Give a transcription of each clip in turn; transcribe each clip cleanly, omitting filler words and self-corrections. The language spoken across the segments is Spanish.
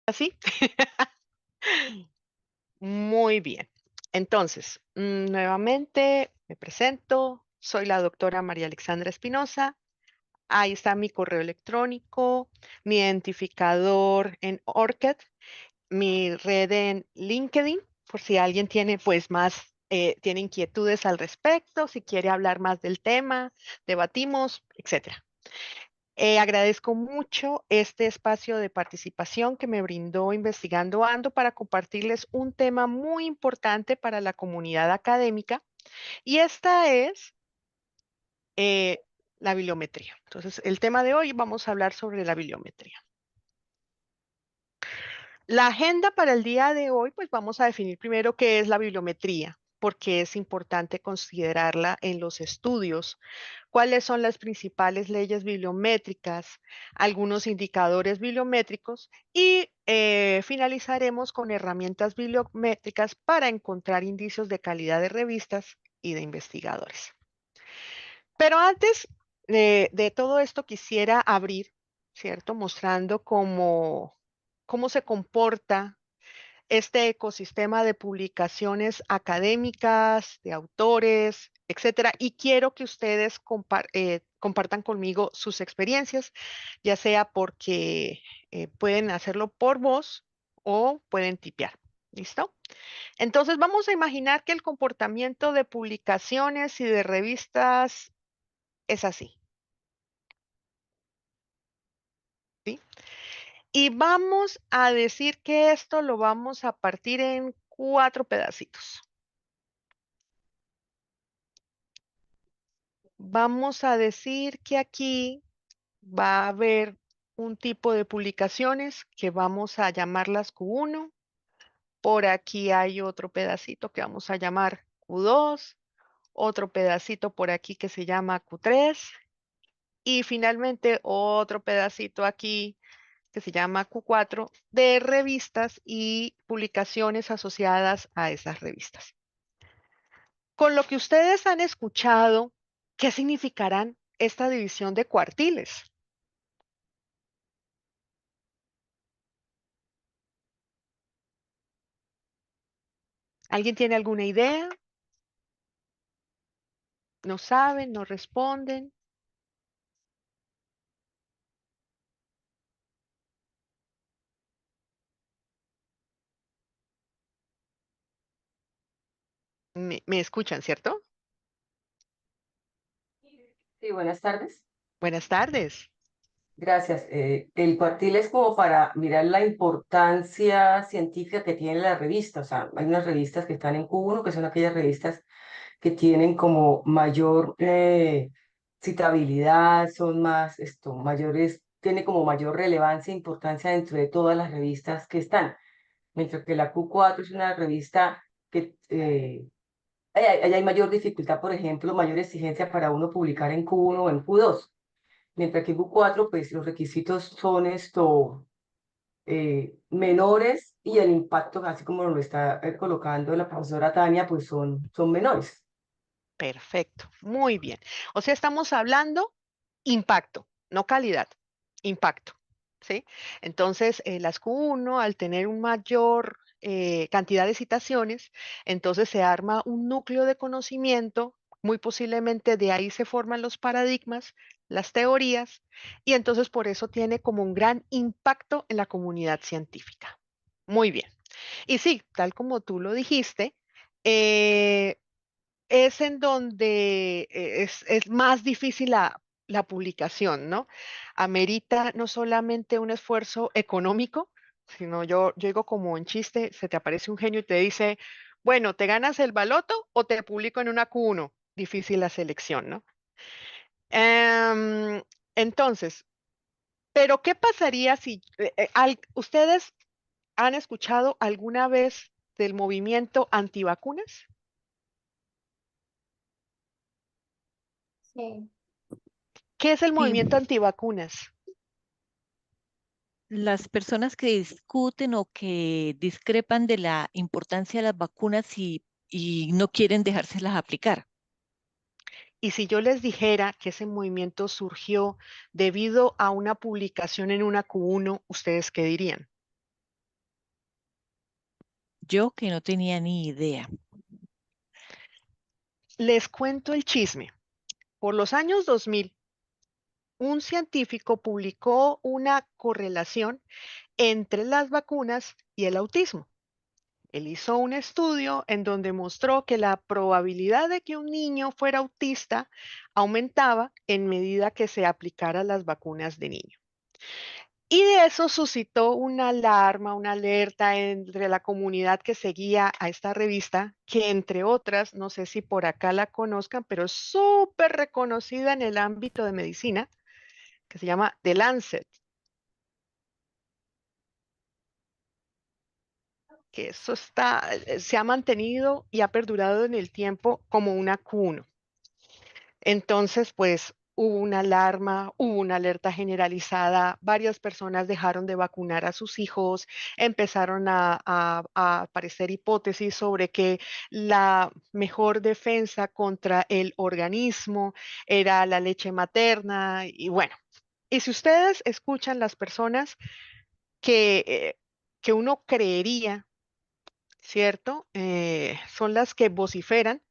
¿Así? Muy bien. Entonces, nuevamente me presento. Soy la doctora María Alexandra Espinosa. Ahí está mi correo electrónico, mi identificador en ORCID, mi red en LinkedIn, por si alguien tiene pues más, tiene inquietudes al respecto, si quiere hablar más del tema, debatimos, etcétera. Agradezco mucho este espacio de participación que me brindó Investigando Ando para compartirles un tema muy importante para la comunidad académica y esta es eh, la bibliometría. Entonces, el tema de hoy vamos a hablar sobre la bibliometría. La agenda para el día de hoy, pues vamos a definir primero qué es la bibliometría, porque es importante considerarla en los estudios, cuáles son las principales leyes bibliométricas, algunos indicadores bibliométricos y finalizaremos con herramientas bibliométricas para encontrar indicios de calidad de revistas y de investigadores. Pero antes de todo esto quisiera abrir, ¿cierto? Mostrando cómo se comporta este ecosistema de publicaciones académicas, de autores, etcétera, y quiero que ustedes compartan conmigo sus experiencias, ya sea porque pueden hacerlo por voz o pueden tipear. ¿Listo? Entonces vamos a imaginar que el comportamiento de publicaciones y de revistas es así, ¿sí? Y vamos a decir que esto lo vamos a partir en 4 pedacitos. Vamos a decir que aquí va a haber un tipo de publicaciones que vamos a llamarlas Q1. Por aquí hay otro pedacito que vamos a llamar Q2, otro pedacito por aquí que se llama Q3 y finalmente otro pedacito aquí que se llama Q4 de revistas y publicaciones asociadas a esas revistas. Con lo que ustedes han escuchado, ¿qué significarán esta división de cuartiles? ¿Alguien tiene alguna idea? ¿No saben? ¿No responden? Me escuchan, ¿cierto? Sí, buenas tardes. Buenas tardes. Gracias. El cuartil es como para mirar la importancia científica que tiene la revista. O sea, hay unas revistas que están en Q1, que son aquellas revistas que tienen como mayor citabilidad, son más, mayores, tiene como mayor relevancia e importancia dentro de todas las revistas que están. Mientras que la Q4 es una revista que ahí hay mayor dificultad, por ejemplo, mayor exigencia para uno publicar en Q1 o en Q2. Mientras que Q4, pues los requisitos son menores y el impacto, así como lo está colocando la profesora Tania, pues son menores. Perfecto. Muy bien. O sea, estamos hablando impacto, no calidad, impacto. ¿Sí? Entonces, las Q1, al tener un mayor cantidad de citaciones, entonces se arma un núcleo de conocimiento, muy posiblemente de ahí se forman los paradigmas, las teorías, y entonces por eso tiene como un gran impacto en la comunidad científica. Muy bien. Y sí, tal como tú lo dijiste, eh, es en donde es más difícil la publicación, ¿no? Amerita no solamente un esfuerzo económico, sino yo digo como en chiste, se te aparece un genio y te dice, bueno, ¿te ganas el baloto o te publico en una Q1? Difícil la selección, ¿no? Em, entonces, pero ¿qué pasaría si ustedes han escuchado alguna vez del movimiento antivacunas? Sí. ¿Qué es el Sí, movimiento antivacunas? las personas que discuten o que discrepan de la importancia de las vacunas y no quieren dejárselas aplicar. Y si yo les dijera que ese movimiento surgió debido a una publicación en una Q1, ¿ustedes qué dirían? Yo que no tenía ni idea. Les cuento el chisme. Por los años 2000, un científico publicó una correlación entre las vacunas y el autismo. Él hizo un estudio en donde mostró que la probabilidad de que un niño fuera autista aumentaba en medida que se aplicaran las vacunas de niño. Y de eso suscitó una alarma, una alerta entre la comunidad que seguía a esta revista, que entre otras, no sé si por acá la conozcan, pero es súper reconocida en el ámbito de medicina, que se llama The Lancet, que eso está, se ha mantenido y ha perdurado en el tiempo como una cuna. Entonces, pues hubo una alarma, hubo una alerta generalizada, varias personas dejaron de vacunar a sus hijos, empezaron a aparecer hipótesis sobre que la mejor defensa contra el organismo era la leche materna y bueno. Y si ustedes escuchan las personas que, que uno creería, ¿cierto? Son las que vociferan,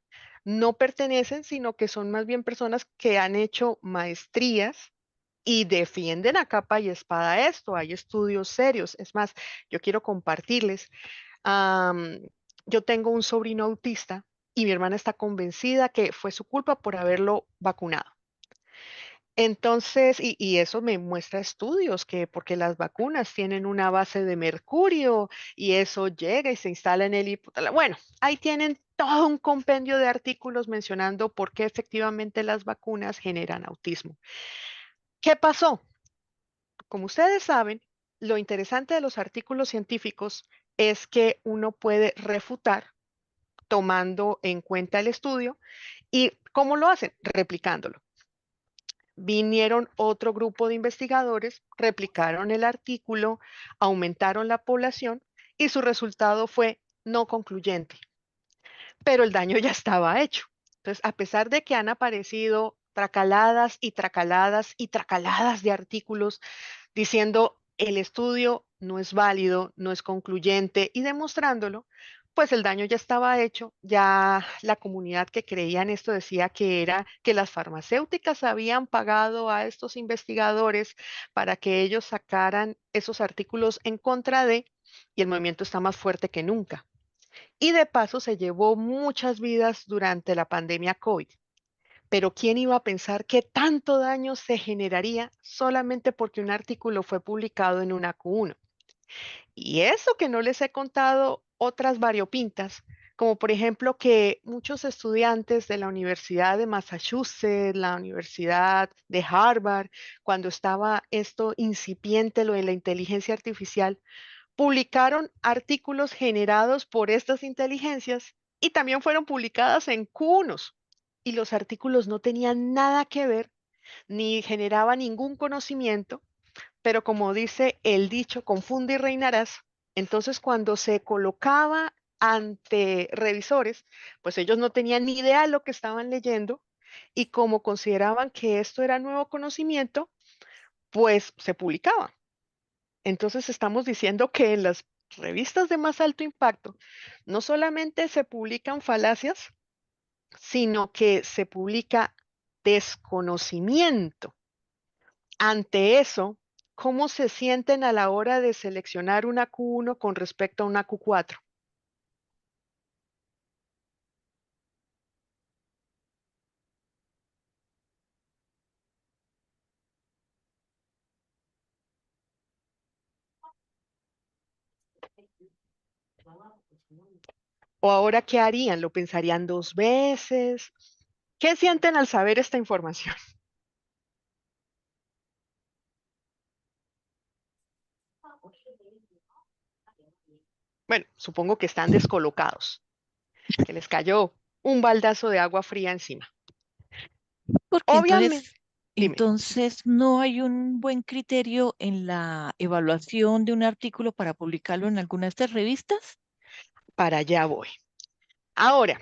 no pertenecen, sino que son más bien personas que han hecho maestrías y defienden a capa y espada esto. Hay estudios serios. Es más, yo quiero compartirles. am, yo tengo un sobrino autista y mi hermana está convencida que fue su culpa por haberlo vacunado. Entonces, y eso me muestra estudios que porque las vacunas tienen una base de mercurio y eso llega y se instala en el hipotálamo. Bueno, ahí tienen todo un compendio de artículos mencionando por qué efectivamente las vacunas generan autismo. ¿Qué pasó? Como ustedes saben, lo interesante de los artículos científicos es que uno puede refutar tomando en cuenta el estudio y ¿cómo lo hacen? Replicándolo. Vinieron otro grupo de investigadores, replicaron el artículo, aumentaron la población y su resultado fue no concluyente, pero el daño ya estaba hecho. Entonces, a pesar de que han aparecido tracaladas y tracaladas y tracaladas de artículos diciendo el estudio no es válido, no es concluyente y demostrándolo, pues el daño ya estaba hecho, ya la comunidad que creía en esto decía que era que las farmacéuticas habían pagado a estos investigadores para que ellos sacaran esos artículos en contra de, y el movimiento está más fuerte que nunca. Y de paso se llevó muchas vidas durante la pandemia COVID. Pero ¿quién iba a pensar que tanto daño se generaría solamente porque un artículo fue publicado en una Q1? Y eso que no les he contado otras variopintas, como por ejemplo que muchos estudiantes de la Universidad de Massachusetts, la Universidad de Harvard, cuando estaba esto incipiente, lo de la inteligencia artificial, publicaron artículos generados por estas inteligencias y también fueron publicadas en Q1s. Y los artículos no tenían nada que ver ni generaban ningún conocimiento, pero como dice el dicho, confunde y reinarás. Entonces, cuando se colocaba ante revisores, pues ellos no tenían ni idea de lo que estaban leyendo y como consideraban que esto era nuevo conocimiento, pues se publicaba. Entonces estamos diciendo que en las revistas de más alto impacto no solamente se publican falacias, sino que se publica desconocimiento. Ante eso, ¿cómo se sienten a la hora de seleccionar una Q1 con respecto a una Q4? ¿O ahora qué harían? ¿Lo pensarían dos veces? ¿Qué sienten al saber esta información? Bueno, supongo que están descolocados, que les cayó un baldazo de agua fría encima. Porque Obviamente, dime. entonces no hay un buen criterio en la evaluación de un artículo para publicarlo en alguna de estas revistas. Para allá voy. Ahora,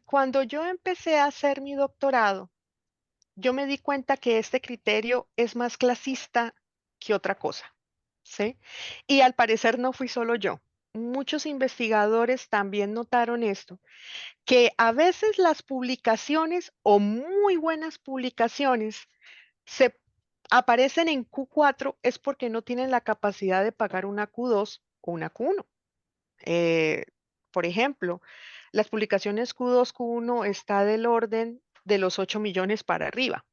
cuando yo empecé a hacer mi doctorado, yo me di cuenta que este criterio es más clasista que otra cosa, ¿sí? Y al parecer no fui solo yo. muchos investigadores también notaron esto, que a veces las publicaciones o muy buenas publicaciones se aparecen en Q4 es porque no tienen la capacidad de pagar una Q2 o una Q1. Eh, por ejemplo, las publicaciones Q2, Q1 está del orden de los 8 millones para arriba.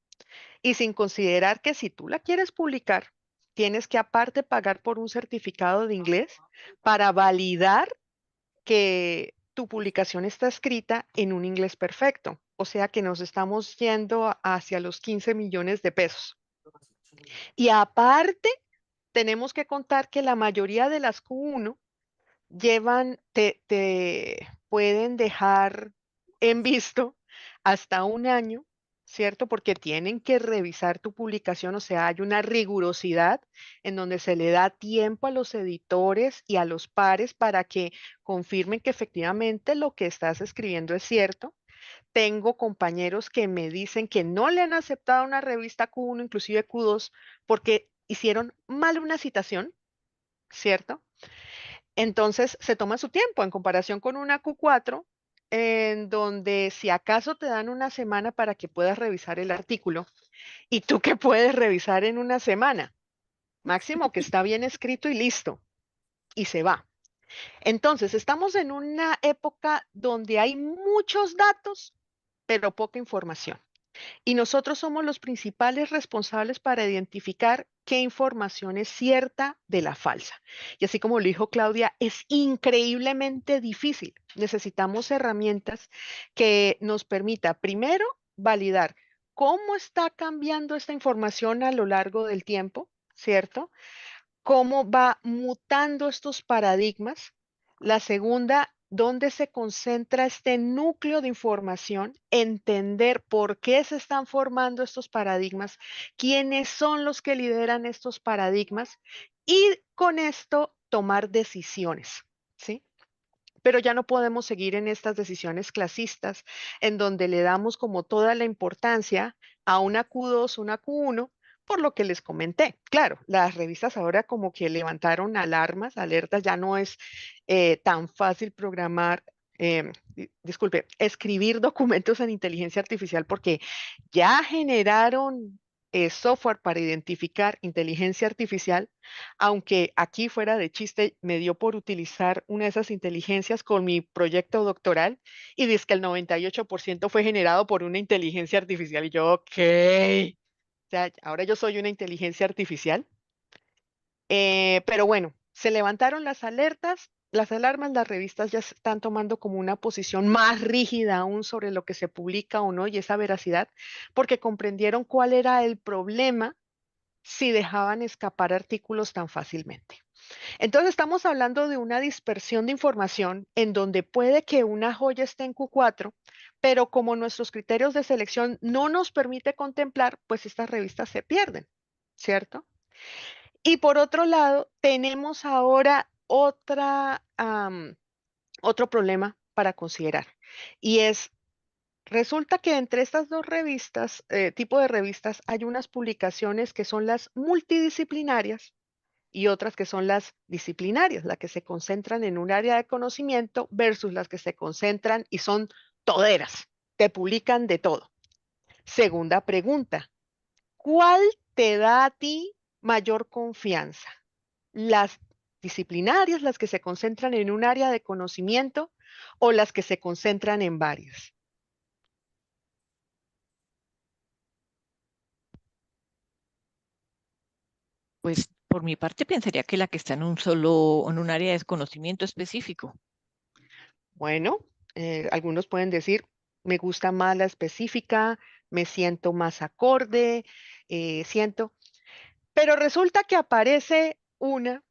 Y sin considerar que si tú la quieres publicar, tienes que aparte pagar por un certificado de inglés para validar que tu publicación está escrita en un inglés perfecto. O sea que nos estamos yendo hacia los 15 millones de pesos. Y aparte, tenemos que contar que la mayoría de las Q1 te pueden dejar en visto hasta un año, ¿cierto? Porque tienen que revisar tu publicación, o sea, hay una rigurosidad en donde se le da tiempo a los editores y a los pares para que confirmen que efectivamente lo que estás escribiendo es cierto. Tengo compañeros que me dicen que no le han aceptado una revista Q1, inclusive Q2, porque hicieron mal una citación, ¿cierto? Entonces se toma su tiempo en comparación con una Q4, en donde si acaso te dan una semana para que puedas revisar el artículo, y tú que puedes revisar en una semana, máximo que está bien escrito y listo, y se va. Entonces estamos en una época donde hay muchos datos, pero poca información. Y nosotros somos los principales responsables para identificar qué información es cierta de la falsa. Y así como lo dijo Claudia, es increíblemente difícil. Necesitamos herramientas que nos permita primero validar cómo está cambiando esta información a lo largo del tiempo, ¿cierto? Cómo va mutando estos paradigmas. La segunda, dónde se concentra este núcleo de información, entender por qué se están formando estos paradigmas, quiénes son los que lideran estos paradigmas y con esto tomar decisiones, ¿sí? Pero ya no podemos seguir en estas decisiones clasistas en donde le damos como toda la importancia a una Q2, una Q1, por lo que les comenté. Claro, las revistas ahora como que levantaron alarmas, alertas, ya no es tan fácil programar, disculpe, escribir documentos en inteligencia artificial porque ya generaron software para identificar inteligencia artificial, aunque aquí fuera de chiste me dio por utilizar una de esas inteligencias con mi proyecto doctoral y dice que el 98% fue generado por una inteligencia artificial y yo, ok, o sea, ahora yo soy una inteligencia artificial. Pero bueno, se levantaron las alertas, las alarmas, las revistas ya se están tomando como una posición más rígida aún sobre lo que se publica o no y esa veracidad, porque comprendieron cuál era el problema si dejaban escapar artículos tan fácilmente. Entonces estamos hablando de una dispersión de información en donde puede que una joya esté en Q4, pero como nuestros criterios de selección no nos permite contemplar, pues estas revistas se pierden, ¿cierto? Y por otro lado, tenemos ahora otro problema para considerar y es, resulta que entre estas dos revistas, tipo de revistas, hay unas publicaciones que son las multidisciplinarias y otras que son las disciplinarias, las que se concentran en un área de conocimiento versus las que se concentran y son toderas, te publican de todo. Segunda pregunta, ¿cuál te da a ti mayor confianza? ¿Las disciplinarias, las que se concentran en un área de conocimiento o las que se concentran en varias? Pues por mi parte pensaría que la que está en un solo, en un área de conocimiento específico. Bueno, algunos pueden decir, me gusta más la específica, me siento más acorde, siento, pero resulta que aparece una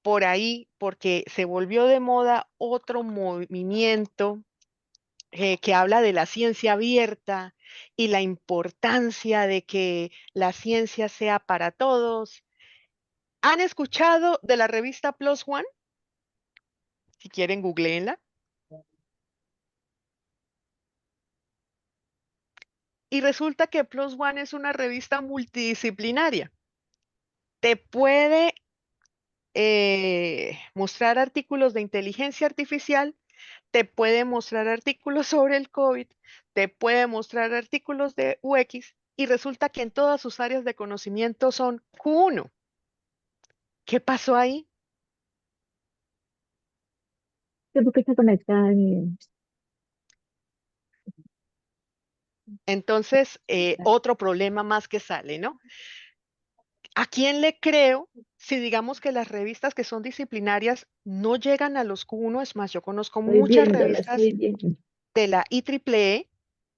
por ahí porque se volvió de moda otro movimiento que habla de la ciencia abierta y la importancia de que la ciencia sea para todos. ¿Han escuchado de la revista Plus One? Si quieren, googleenla. Y resulta que Plus One es una revista multidisciplinaria. Te puede mostrar artículos de inteligencia artificial, te puede mostrar artículos sobre el COVID, te puede mostrar artículos de UX y resulta que en todas sus áreas de conocimiento son Q1. ¿Qué pasó ahí? porque se conecta Entonces, otro problema más que sale, ¿no? ¿A quién le creo si digamos que las revistas que son disciplinarias no llegan a los Q1? Es más, yo conozco estoy muchas viendo, la revistas estoy viendo. de la IEEE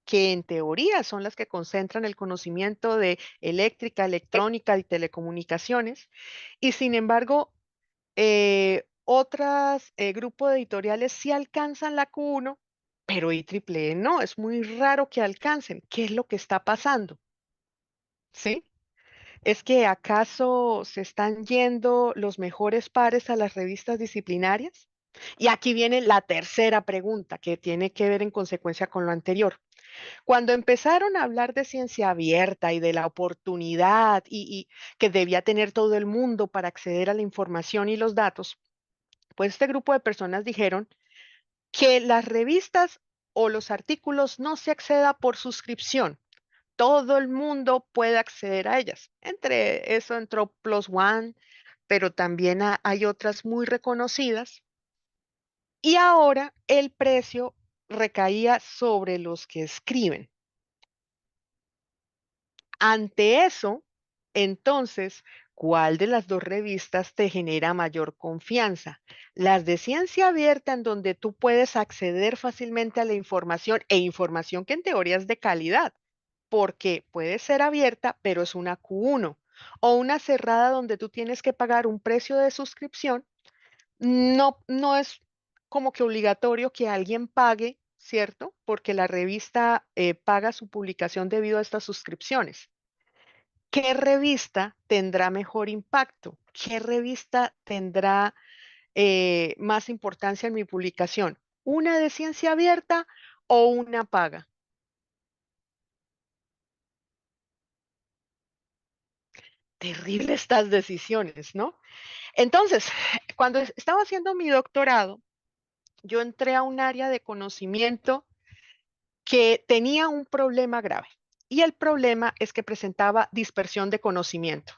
que en teoría son las que concentran el conocimiento de eléctrica, electrónica y telecomunicaciones, y sin embargo, otras grupos editoriales sí alcanzan la Q1, pero IEEE no, es muy raro que alcancen. ¿Qué es lo que está pasando? ¿Sí? ¿Es que acaso se están yendo los mejores pares a las revistas disciplinarias? Y aquí viene la tercera pregunta que tiene que ver en consecuencia con lo anterior. Cuando empezaron a hablar de ciencia abierta y de la oportunidad y que debía tener todo el mundo para acceder a la información y los datos, pues este grupo de personas dijeron que las revistas o los artículos no se acceda por suscripción. Todo el mundo puede acceder a ellas. Entre eso entró Plus One, pero también hay otras muy reconocidas. Y ahora el precio recaía sobre los que escriben. Ante eso, entonces, ¿cuál de las dos revistas te genera mayor confianza? Las de ciencia abierta, en donde tú puedes acceder fácilmente a la información e información que en teoría es de calidad, porque puede ser abierta, pero es una Q1, o una cerrada donde tú tienes que pagar un precio de suscripción. No es como que obligatorio que alguien pague, ¿cierto? Porque la revista paga su publicación debido a estas suscripciones. ¿Qué revista tendrá mejor impacto? ¿Qué revista tendrá más importancia en mi publicación? ¿Una de ciencia abierta o una paga? Terrible estas decisiones, ¿no? Entonces, cuando estaba haciendo mi doctorado, yo entré a un área de conocimiento que tenía un problema grave. Y el problema es que presentaba dispersión de conocimiento.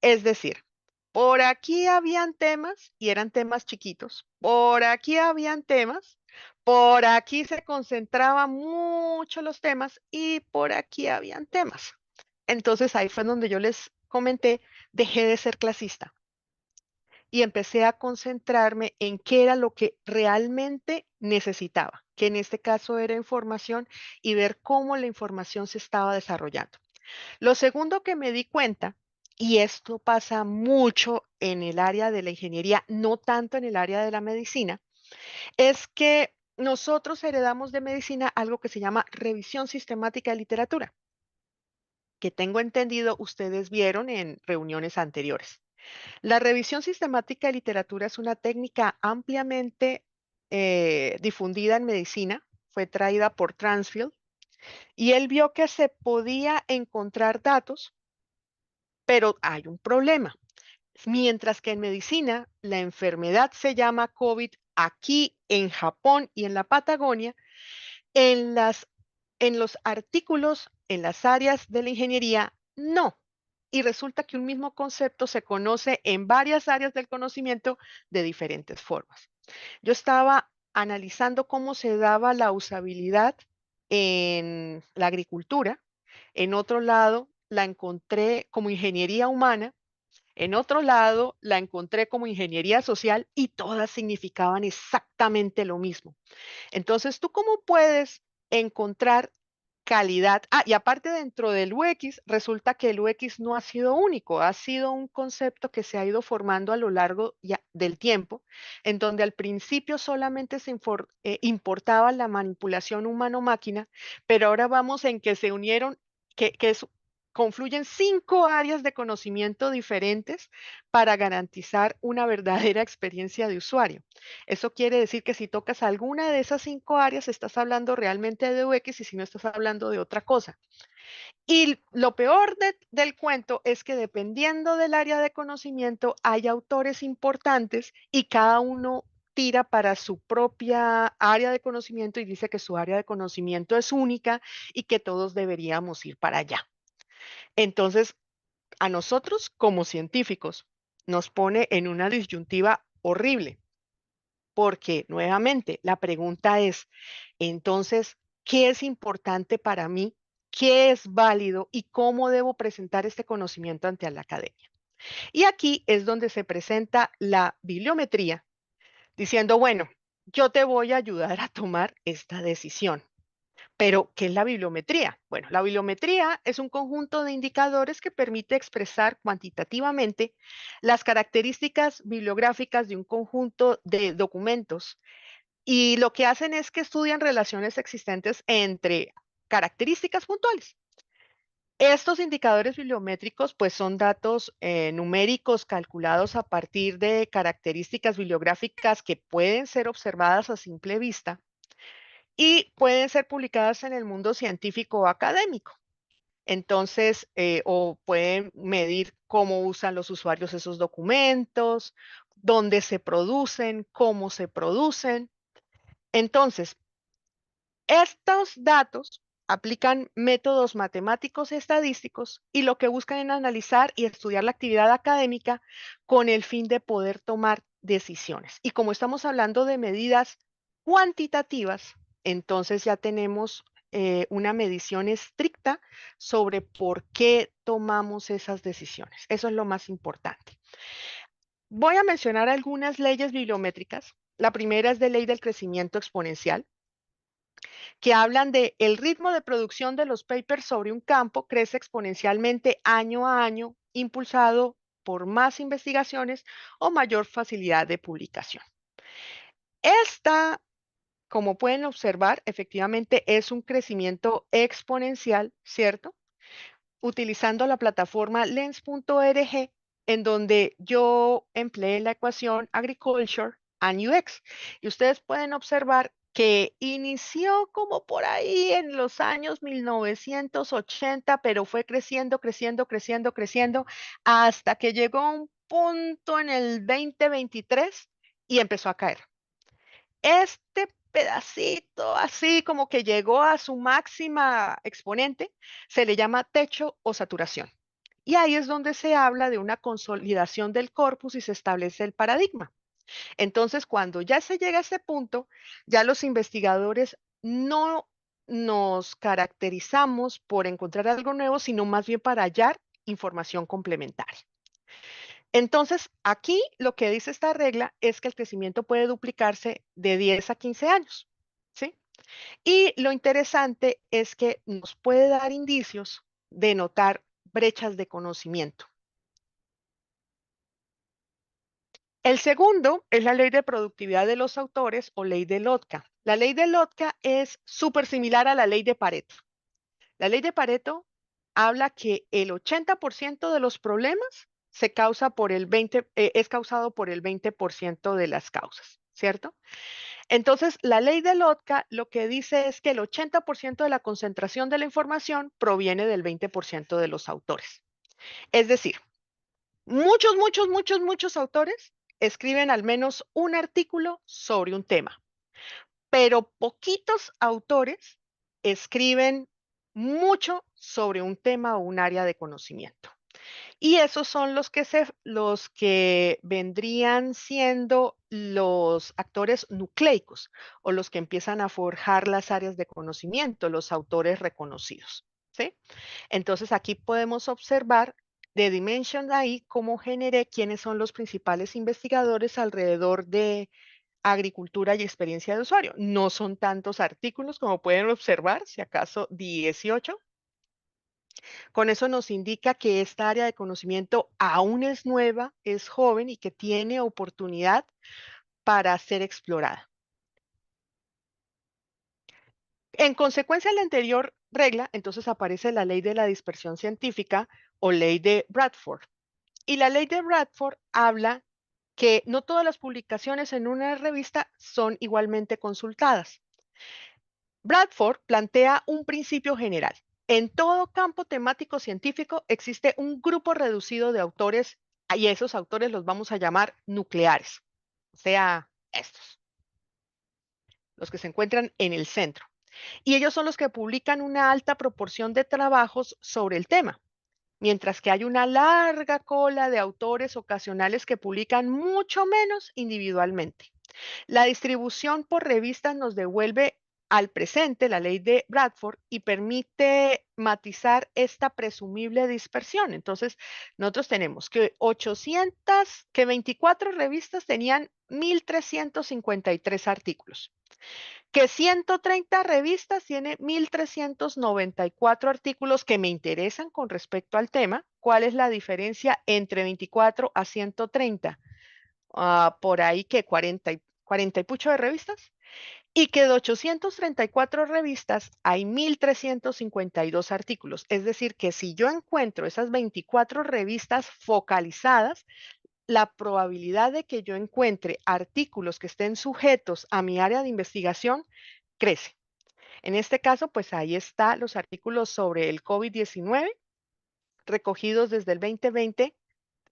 Es decir, por aquí habían temas y eran temas chiquitos. Por aquí habían temas. Por aquí se concentraban mucho los temas y por aquí habían temas. Entonces ahí fue donde yo les comenté, dejé de ser clasista y empecé a concentrarme en qué era lo que realmente necesitaba, que en este caso era información y ver cómo la información se estaba desarrollando. Lo segundo que me di cuenta, y esto pasa mucho en el área de la ingeniería, no tanto en el área de la medicina, es que nosotros heredamos de medicina algo que se llama revisión sistemática de literatura, que tengo entendido ustedes vieron en reuniones anteriores. La revisión sistemática de literatura es una técnica ampliamente difundida en medicina, fue traída por Transfield, y él vio que se podía encontrar datos, pero hay un problema. Mientras que en medicina la enfermedad se llama COVID aquí en Japón y en la Patagonia, en en los artículos, en las áreas de la ingeniería, no. Y resulta que un mismo concepto se conoce en varias áreas del conocimiento de diferentes formas. Yo estaba analizando cómo se daba la usabilidad en la agricultura. En otro lado, la encontré como ingeniería humana. En otro lado, la encontré como ingeniería social y todas significaban exactamente lo mismo. Entonces, ¿tú cómo puedes encontrar calidad? Ah, y aparte dentro del UX, resulta que el UX no ha sido único, ha sido un concepto que se ha ido formando a lo largo del tiempo, en donde al principio solamente se importaba la manipulación humano-máquina, pero ahora vamos en que se unieron, que es confluyen 5 áreas de conocimiento diferentes para garantizar una verdadera experiencia de usuario. Eso quiere decir que si tocas alguna de esas 5 áreas, estás hablando realmente de UX y si no estás hablando de otra cosa. Y lo peor del cuento es que dependiendo del área de conocimiento, hay autores importantes y cada uno tira para su propia área de conocimiento y dice que su área de conocimiento es única y que todos deberíamos ir para allá. Entonces, a nosotros como científicos nos pone en una disyuntiva horrible, porque nuevamente la pregunta es, entonces, ¿qué es importante para mí? ¿Qué es válido y cómo debo presentar este conocimiento ante la academia? Y aquí es donde se presenta la bibliometría, diciendo, bueno, yo te voy a ayudar a tomar esta decisión. Pero, ¿qué es la bibliometría? Bueno, la bibliometría es un conjunto de indicadores que permite expresar cuantitativamente las características bibliográficas de un conjunto de documentos y lo que hacen es que estudian relaciones existentes entre características puntuales. Estos indicadores bibliométricos pues son datos numéricos calculados a partir de características bibliográficas que pueden ser observadas a simple vista y pueden ser publicadas en el mundo científico o académico. Entonces, o pueden medir cómo usan los usuarios esos documentos, dónde se producen, cómo se producen. Entonces, estos datos aplican métodos matemáticos y estadísticos y lo que buscan es analizar y estudiar la actividad académica con el fin de poder tomar decisiones. Y como estamos hablando de medidas cuantitativas, entonces ya tenemos una medición estricta sobre por qué tomamos esas decisiones. Eso es lo más importante. Voy a mencionar algunas leyes bibliométricas. La primera es de ley del crecimiento exponencial que hablan de el ritmo de producción de los papers sobre un campo crece exponencialmente año a año, impulsado por más investigaciones o mayor facilidad de publicación. Esta, como pueden observar, efectivamente es un crecimiento exponencial, ¿cierto? Utilizando la plataforma lens.org, en donde yo empleé la ecuación Agriculture and UX. Y ustedes pueden observar que inició como por ahí en los años 1980, pero fue creciendo, creciendo, creciendo, creciendo, hasta que llegó a un punto en el 2023 y empezó a caer. Este pedacito, así como que llegó a su máxima exponente, se le llama techo o saturación. Y ahí es donde se habla de una consolidación del corpus y se establece el paradigma. Entonces, cuando ya se llega a ese punto, ya los investigadores no nos caracterizamos por encontrar algo nuevo, sino más bien para hallar información complementaria. Entonces, aquí lo que dice esta regla es que el crecimiento puede duplicarse de 10 a 15 años, ¿sí? Y lo interesante es que nos puede dar indicios de notar brechas de conocimiento. El segundo es la ley de productividad de los autores o ley de Lotka. La ley de Lotka es súper similar a la ley de Pareto. La ley de Pareto habla que el 80% de los problemas se causa por el 20, es causado por el 20% de las causas, ¿cierto? Entonces, la ley de Lotka lo que dice es que el 80% de la concentración de la información proviene del 20% de los autores. Es decir, muchos autores escriben al menos un artículo sobre un tema, pero poquitos autores escriben mucho sobre un tema o un área de conocimiento. Y esos son los que vendrían siendo los actores nucleicos o los que empiezan a forjar las áreas de conocimiento, los autores reconocidos, ¿sí? Entonces aquí podemos observar de Dimension ahí cómo generé quiénes son los principales investigadores alrededor de agricultura y experiencia de usuario. No son tantos artículos como pueden observar, si acaso 18. Con eso nos indica que esta área de conocimiento aún es nueva, es joven y que tiene oportunidad para ser explorada. En consecuencia de la anterior regla, entonces aparece la ley de la dispersión científica o ley de Bradford. Y la ley de Bradford habla que no todas las publicaciones en una revista son igualmente consultadas. Bradford plantea un principio general. En todo campo temático científico existe un grupo reducido de autores y esos autores los vamos a llamar nucleares, o sea, estos, los que se encuentran en el centro. Y ellos son los que publican una alta proporción de trabajos sobre el tema, mientras que hay una larga cola de autores ocasionales que publican mucho menos individualmente. La distribución por revistas nos devuelve al presente la ley de Bradford y permite matizar esta presumible dispersión. Entonces, nosotros tenemos que 24 revistas tenían 1.353 artículos, que 130 revistas tienen 1.394 artículos que me interesan con respecto al tema. ¿Cuál es la diferencia entre 24 a 130? Por ahí que 40 y pucho de revistas. Y que de 834 revistas hay 1.352 artículos. Es decir, que si yo encuentro esas 24 revistas focalizadas, la probabilidad de que yo encuentre artículos que estén sujetos a mi área de investigación crece. En este caso, pues ahí está los artículos sobre el COVID-19 recogidos desde el 2020,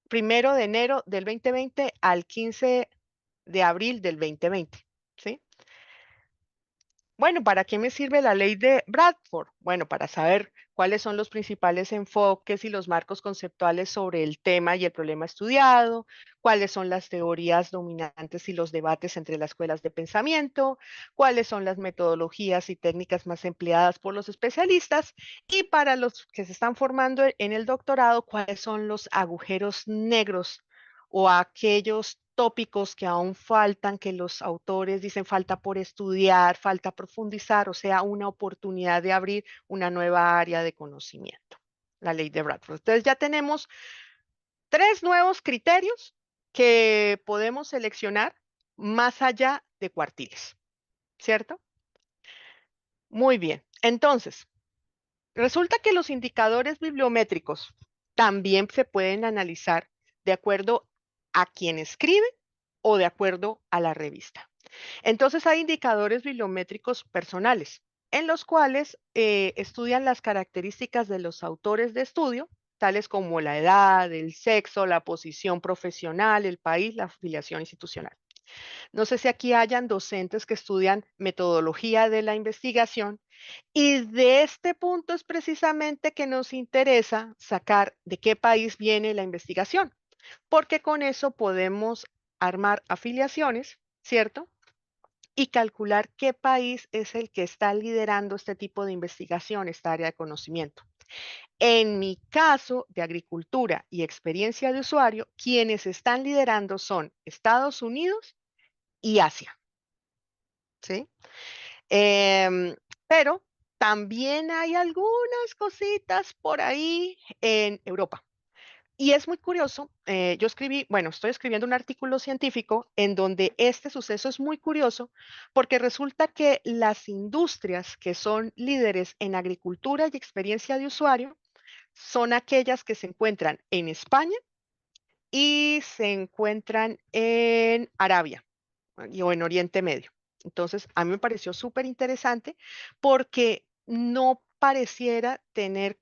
1 de enero del 2020 al 15 de abril del 2020, ¿sí? Bueno, ¿para qué me sirve la ley de Bradford? Bueno, para saber cuáles son los principales enfoques y los marcos conceptuales sobre el tema y el problema estudiado, cuáles son las teorías dominantes y los debates entre las escuelas de pensamiento, cuáles son las metodologías y técnicas más empleadas por los especialistas y para los que se están formando en el doctorado, cuáles son los agujeros negros o aquellos tópicos que aún faltan, que los autores dicen falta por estudiar, falta profundizar, o sea, una oportunidad de abrir una nueva área de conocimiento, la ley de Bradford. Entonces ya tenemos 3 nuevos criterios que podemos seleccionar más allá de cuartiles, ¿cierto? Muy bien. Entonces, resulta que los indicadores bibliométricos también se pueden analizar de acuerdo a quién escribe o de acuerdo a la revista. Entonces hay indicadores bibliométricos personales en los cuales estudian las características de los autores de estudio, tales como la edad, el sexo, la posición profesional, el país, la afiliación institucional. No sé si aquí hayan docentes que estudian metodología de la investigación y de este punto es precisamente que nos interesa sacar de qué país viene la investigación, porque con eso podemos armar afiliaciones, ¿cierto? Y calcular qué país es el que está liderando este tipo de investigación, esta área de conocimiento. En mi caso de agricultura y experiencia de usuario, quienes están liderando son Estados Unidos y Asia, ¿sí? Em, pero también hay algunas cositas por ahí en Europa. Y es muy curioso, yo escribí, bueno, estoy escribiendo un artículo científico en donde este suceso es muy curioso porque resulta que las industrias que son líderes en agricultura y experiencia de usuario son aquellas que se encuentran en España y se encuentran en Arabia o en Oriente Medio. Entonces, a mí me pareció súper interesante porque no pareciera tener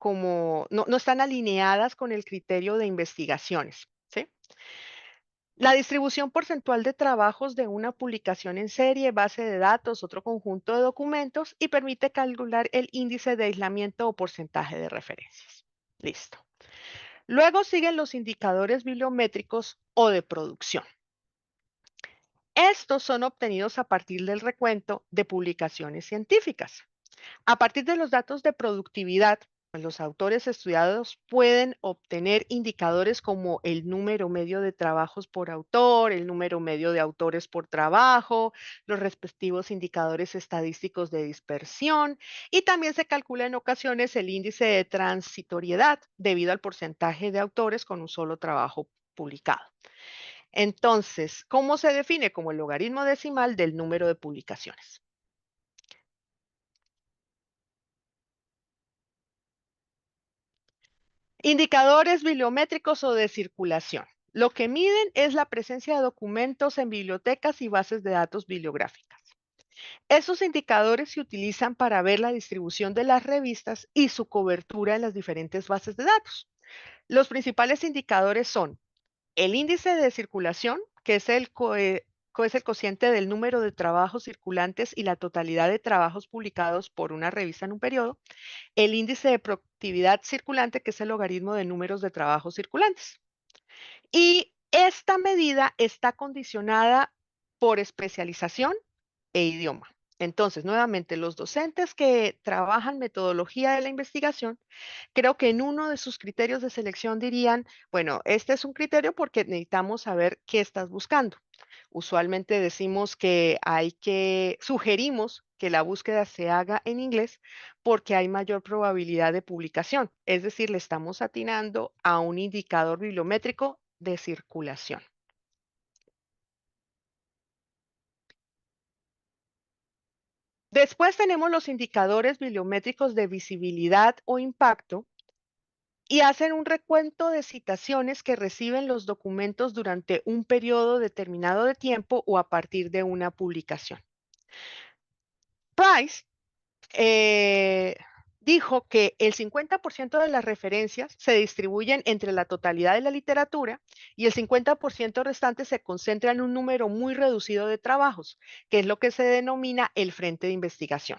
no están alineadas con el criterio de investigaciones, ¿sí? La distribución porcentual de trabajos de una publicación en serie, base de datos, otro conjunto de documentos y permite calcular el índice de aislamiento o porcentaje de referencias. Listo. Luego siguen los indicadores bibliométricos o de producción. Estos son obtenidos a partir del recuento de publicaciones científicas. A partir de los datos de productividad, pues, los autores estudiados pueden obtener indicadores como el número medio de trabajos por autor, el número medio de autores por trabajo, los respectivos indicadores estadísticos de dispersión y también se calcula en ocasiones el índice de transitoriedad debido al porcentaje de autores con un solo trabajo publicado. Entonces, ¿cómo se define? Como el logaritmo decimal del número de publicaciones. Indicadores bibliométricos o de circulación. Lo que miden es la presencia de documentos en bibliotecas y bases de datos bibliográficas. Esos indicadores se utilizan para ver la distribución de las revistas y su cobertura en las diferentes bases de datos. Los principales indicadores son el índice de circulación, que es es el cociente del número de trabajos circulantes y la totalidad de trabajos publicados por una revista en un periodo. El índice de productividad circulante, que es el logaritmo de números de trabajos circulantes. Y esta medida está condicionada por especialización e idioma. Entonces, nuevamente, los docentes que trabajan metodología de la investigación, creo que en uno de sus criterios de selección dirían, bueno, este es un criterio porque necesitamos saber qué estás buscando. Usualmente decimos que sugerimos que la búsqueda se haga en inglés porque hay mayor probabilidad de publicación. Es decir, le estamos atinando a un indicador bibliométrico de circulación. Después tenemos los indicadores bibliométricos de visibilidad o impacto y hacen un recuento de citaciones que reciben los documentos durante un periodo determinado de tiempo o a partir de una publicación. Price dijo que el 50% de las referencias se distribuyen entre la totalidad de la literatura y el 50% restante se concentra en un número muy reducido de trabajos, que es lo que se denomina el frente de investigación.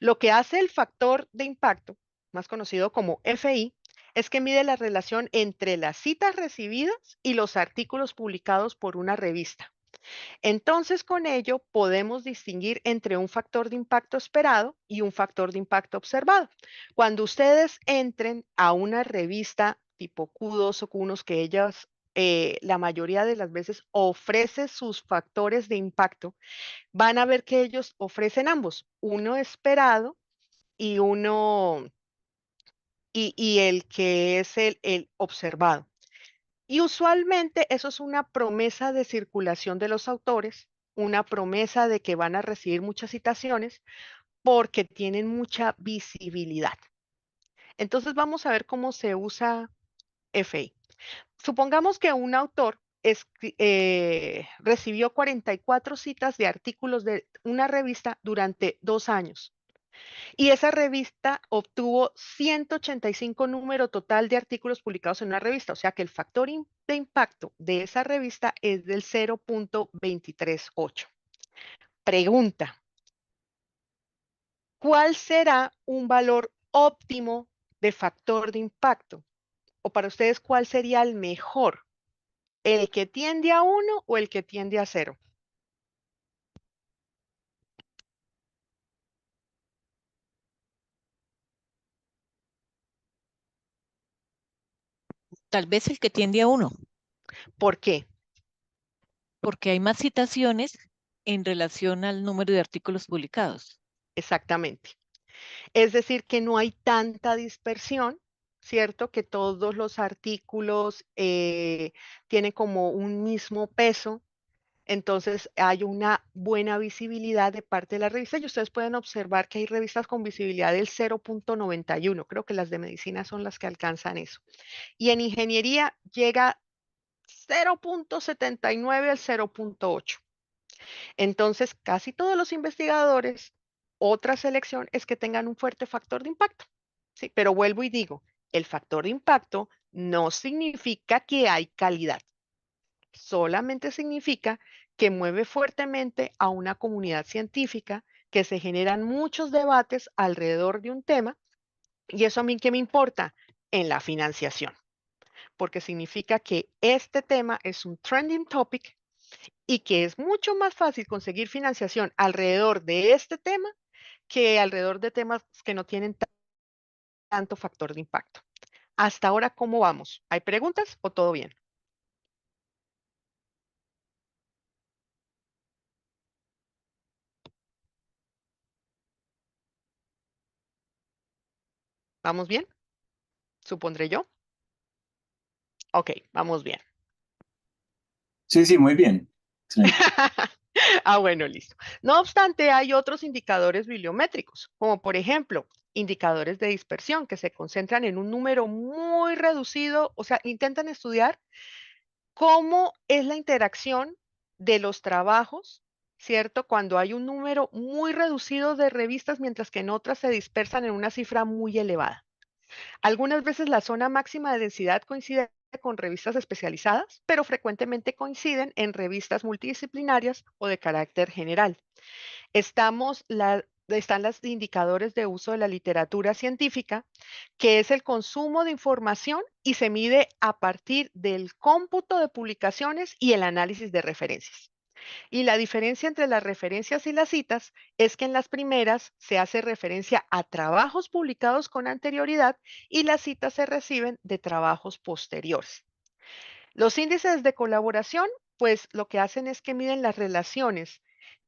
Lo que hace el factor de impacto, más conocido como FI, es que mide la relación entre las citas recibidas y los artículos publicados por una revista. Entonces, con ello podemos distinguir entre un factor de impacto esperado y un factor de impacto observado. Cuando ustedes entren a una revista tipo Q2 o Q1, que ellas la mayoría de las veces ofrece sus factores de impacto, van a ver que ellos ofrecen ambos, uno esperado y y el que es el observado. Y usualmente eso es una promesa de circulación de los autores, una promesa de que van a recibir muchas citaciones porque tienen mucha visibilidad. Entonces vamos a ver cómo se usa FI. Supongamos que un autor recibió 44 citas de artículos de una revista durante 2 años. Y esa revista obtuvo 185 número total de artículos publicados en una revista, o sea que el factor de impacto de esa revista es del 0.238. Pregunta, ¿cuál será un valor óptimo de factor de impacto? O para ustedes, ¿cuál sería el mejor? ¿El que tiende a 1 o el que tiende a 0? Tal vez el que tiende a 1, ¿Por qué? porque hay más citaciones en relación al número de artículos publicados. Exactamente. Es decir, que no hay tanta dispersión, ¿cierto? Que todos los artículos tienen como un mismo peso. Entonces hay una buena visibilidad de parte de la revista y ustedes pueden observar que hay revistas con visibilidad del 0.91. Creo que las de medicina son las que alcanzan eso. Y en ingeniería llega 0.79 al 0.8. Entonces, casi todos los investigadores, otra selección es que tengan un fuerte factor de impacto. Sí, pero vuelvo y digo, el factor de impacto no significa que hay calidad, solamente significa que mueve fuertemente a una comunidad científica, que se generan muchos debates alrededor de un tema, y eso a mí qué me importa en la financiación, porque significa que este tema es un trending topic y que es mucho más fácil conseguir financiación alrededor de este tema que alrededor de temas que no tienen tanto factor de impacto. Hasta ahora, ¿cómo vamos? ¿Hay preguntas o todo bien? ¿Vamos bien? Supondré yo. Ok, vamos bien. Sí, sí, muy bien. Excelente. Bueno, listo. No obstante, hay otros indicadores bibliométricos, como por ejemplo, indicadores de dispersión que se concentran en un número muy reducido, o sea, intentan estudiar cómo es la interacción de los trabajos, ¿cierto? Cuando hay un número muy reducido de revistas, mientras que en otras se dispersan en una cifra muy elevada. Algunas veces la zona máxima de densidad coincide con revistas especializadas, pero frecuentemente coinciden en revistas multidisciplinarias o de carácter general. Están los indicadores de uso de la literatura científica, que es el consumo de información y se mide a partir del cómputo de publicaciones y el análisis de referencias. Y la diferencia entre las referencias y las citas es que en las primeras se hace referencia a trabajos publicados con anterioridad y las citas se reciben de trabajos posteriores. Los índices de colaboración, pues lo que hacen es que miden las relaciones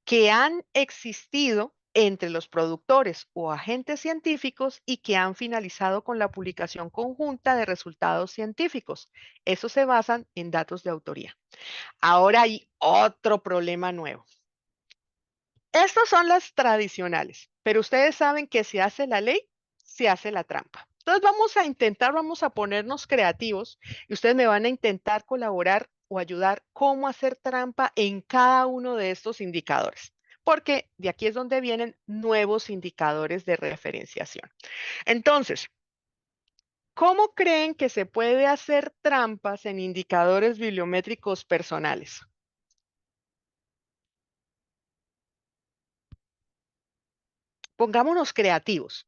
que han existido entre los productores o agentes científicos y que han finalizado con la publicación conjunta de resultados científicos. Eso se basan en datos de autoría. Ahora hay otro problema nuevo. Estos son las tradicionales, pero ustedes saben que si hace la ley, se hace la trampa. Entonces vamos a ponernos creativos y ustedes me van a intentar colaborar o ayudar cómo hacer trampa en cada uno de estos indicadores, porque de aquí es donde vienen nuevos indicadores de referenciación. Entonces, ¿cómo creen que se puede hacer trampas en indicadores bibliométricos personales? Pongámonos creativos.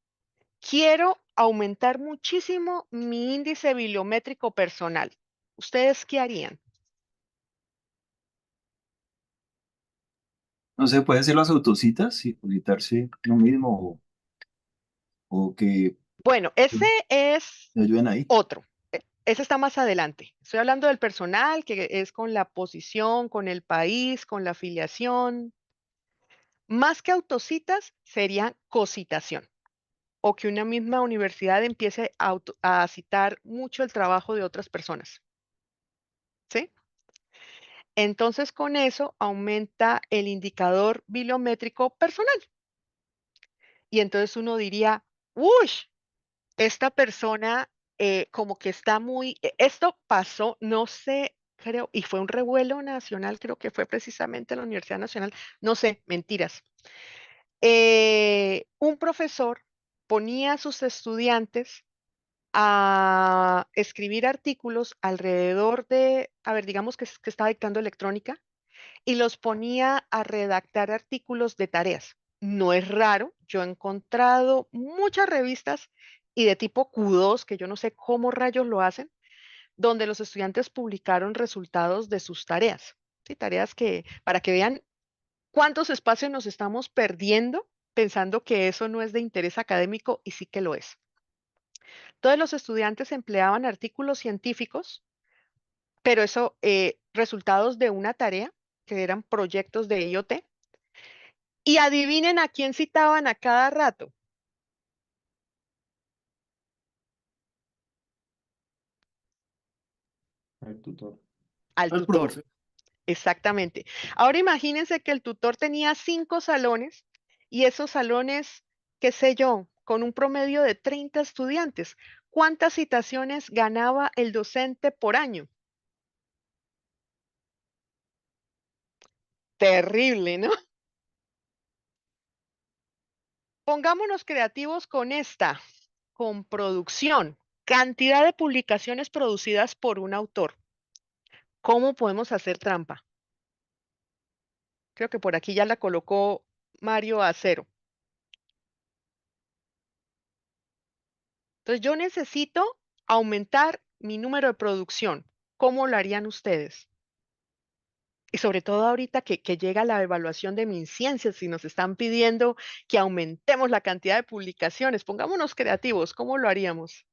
Quiero aumentar muchísimo mi índice bibliométrico personal. ¿Ustedes qué harían? No se puede hacer las autocitas y publicitarse lo mismo o que Bueno, ese es me ayuden ahí. otro. Ese está más adelante. Estoy hablando del personal, que es con la posición, con el país, con la afiliación. Más que autocitas, sería cocitación. O que una misma universidad empiece a citar mucho el trabajo de otras personas. ¿Sí? Entonces, con eso aumenta el indicador bibliométrico personal. Y entonces uno diría, uy, esta persona como que está muy, esto pasó, no sé, creo, y fue un revuelo nacional, creo que fue precisamente en la Universidad Nacional, no sé, mentiras. Un profesor ponía a sus estudiantes a escribir artículos alrededor de, a ver, digamos que estaba dictando electrónica y los ponía a redactar artículos de tareas. No es raro, yo he encontrado muchas revistas y de tipo Q2, que yo no sé cómo rayos lo hacen, donde los estudiantes publicaron resultados de sus tareas. Sí, tareas que, para que vean cuántos espacios nos estamos perdiendo pensando que eso no es de interés académico y sí que lo es. Todos los estudiantes empleaban artículos científicos, pero eso, resultados de una tarea, que eran proyectos de IoT. Y adivinen a quién citaban a cada rato, El tutor. al El tutor, profe. exactamente. Ahora imagínense que el tutor tenía 5 salones y esos salones, qué sé yo, con un promedio de 30 estudiantes. ¿Cuántas citaciones ganaba el docente por año? Terrible, ¿no? Pongámonos creativos con esta, con producción, cantidad de publicaciones producidas por un autor. ¿Cómo podemos hacer trampa? Creo que por aquí ya la colocó Mario a cero. Entonces yo necesito aumentar mi número de producción. ¿Cómo lo harían ustedes? Y sobre todo ahorita que llega la evaluación de MinCiencias, si nos están pidiendo que aumentemos la cantidad de publicaciones, pongámonos creativos, ¿cómo lo haríamos?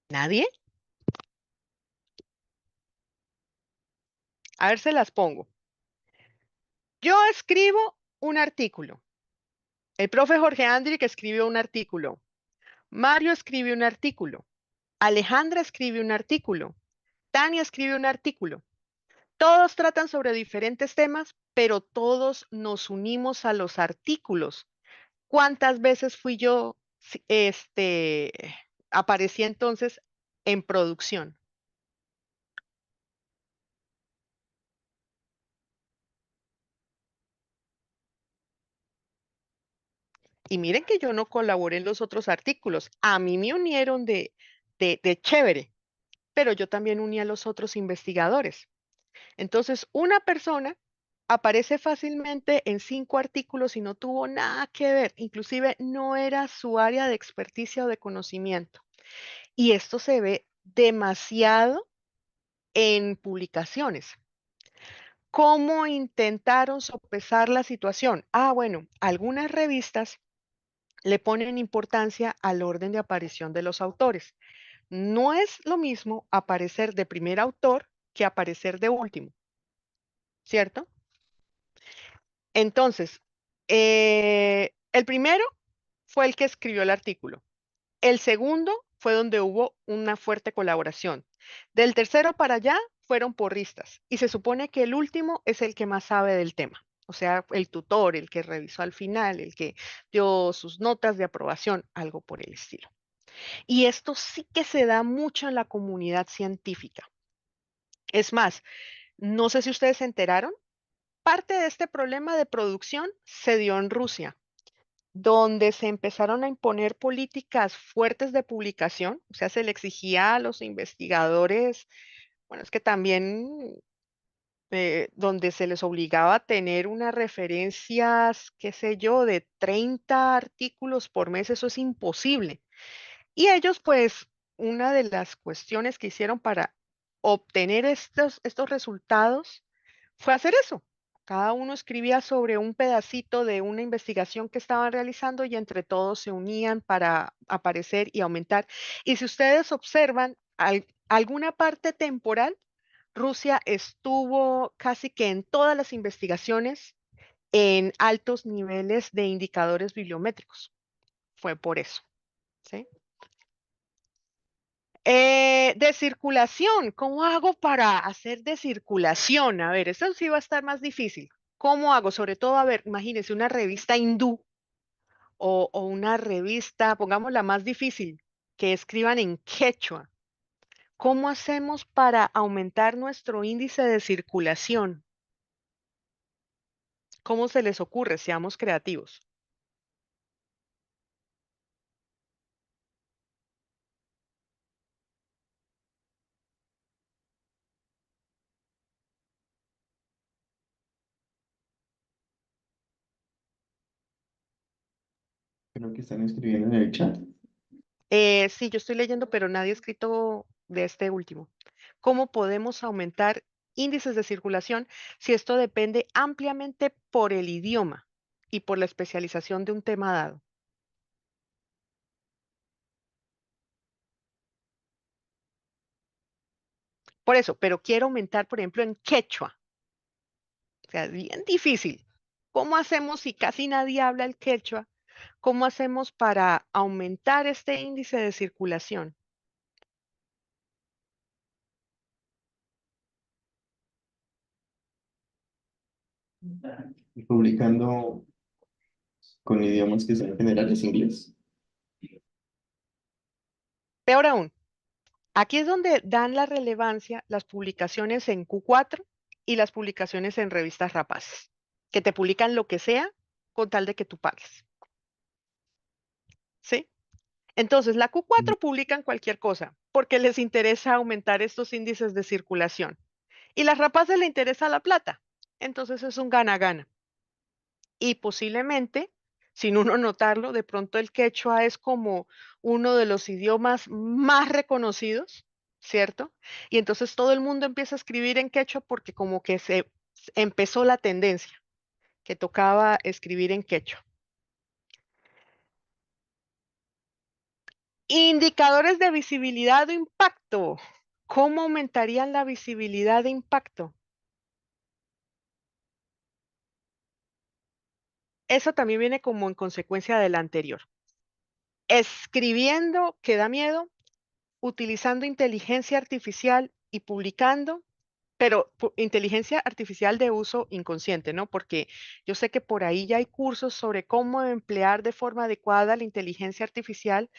¿Nadie? A ver, se las pongo. Yo escribo un artículo. El profe Jorge Andrick escribió un artículo. Mario escribe un artículo. Alejandra escribe un artículo. Tania escribe un artículo. Todos tratan sobre diferentes temas, pero todos nos unimos a los artículos. ¿Cuántas veces fui yo, aparecí entonces en producción? Y miren que yo no colaboré en los otros artículos. A mí me unieron de chévere, pero yo también uní a los otros investigadores. Entonces, una persona aparece fácilmente en 5 artículos y no tuvo nada que ver, inclusive no era su área de experticia o de conocimiento. Y esto se ve demasiado en publicaciones. ¿Cómo intentaron sopesar la situación? Bueno, algunas revistas le ponen importancia al orden de aparición de los autores. No es lo mismo aparecer de primer autor que aparecer de último, ¿cierto? Entonces, el primero fue el que escribió el artículo. El segundo fue donde hubo una fuerte colaboración. Del tercero para allá fueron porristas. Y se supone que el último es el que más sabe del tema. O sea, el tutor, el que revisó al final, el que dio sus notas de aprobación, algo por el estilo. Y esto sí que se da mucho en la comunidad científica. Es más, no sé si ustedes se enteraron, parte de este problema de producción se dio en Rusia, donde se empezaron a imponer políticas fuertes de publicación, o sea, se le exigía a los investigadores, bueno, es que también donde se les obligaba a tener unas referencias, qué sé yo, de 30 artículos por mes, eso es imposible. Y ellos, pues, una de las cuestiones que hicieron para obtener estos resultados fue hacer eso. Cada uno escribía sobre un pedacito de una investigación que estaban realizando y entre todos se unían para aparecer y aumentar. Y si ustedes observan alguna parte temporal, Rusia estuvo casi que en todas las investigaciones en altos niveles de indicadores bibliométricos. Fue por eso, ¿sí? De circulación, ¿cómo hago para hacer de circulación? A ver, eso sí va a estar más difícil. ¿Cómo hago? Sobre todo, a ver, imagínense una revista hindú o una revista, pongamos la más difícil, que escriban en quechua. ¿Cómo hacemos para aumentar nuestro índice de circulación? ¿Cómo se les ocurre? Seamos creativos. Creo que están escribiendo en el chat. Sí, yo estoy leyendo, pero nadie ha escrito de este último. ¿Cómo podemos aumentar índices de circulación si esto depende ampliamente por el idioma y por la especialización de un tema dado? Por eso, pero quiero aumentar, por ejemplo, en quechua. O sea, es bien difícil. ¿Cómo hacemos si casi nadie habla el quechua? ¿Cómo hacemos para aumentar este índice de circulación? Y publicando con idiomas que sean generales inglés. Peor aún, aquí es donde dan la relevancia las publicaciones en Q4 y las publicaciones en revistas rapaces, que te publican lo que sea con tal de que tú pagues. ¿Sí? Entonces, la Q4 publican cualquier cosa porque les interesa aumentar estos índices de circulación. Y las rapaces le interesa la plata. Entonces es un gana-gana. Y posiblemente, sin uno notarlo, de pronto el quechua es como uno de los idiomas más reconocidos, ¿cierto? Y entonces todo el mundo empieza a escribir en quechua porque como que se empezó la tendencia, que tocaba escribir en quechua. Indicadores de visibilidad o impacto. ¿Cómo aumentarían la visibilidad de impacto? eso también viene como en consecuencia del anterior. Escribiendo, que da miedo, utilizando inteligencia artificial y publicando, pero inteligencia artificial de uso inconsciente, ¿no? Porque yo sé que por ahí ya hay cursos sobre cómo emplear de forma adecuada la inteligencia artificial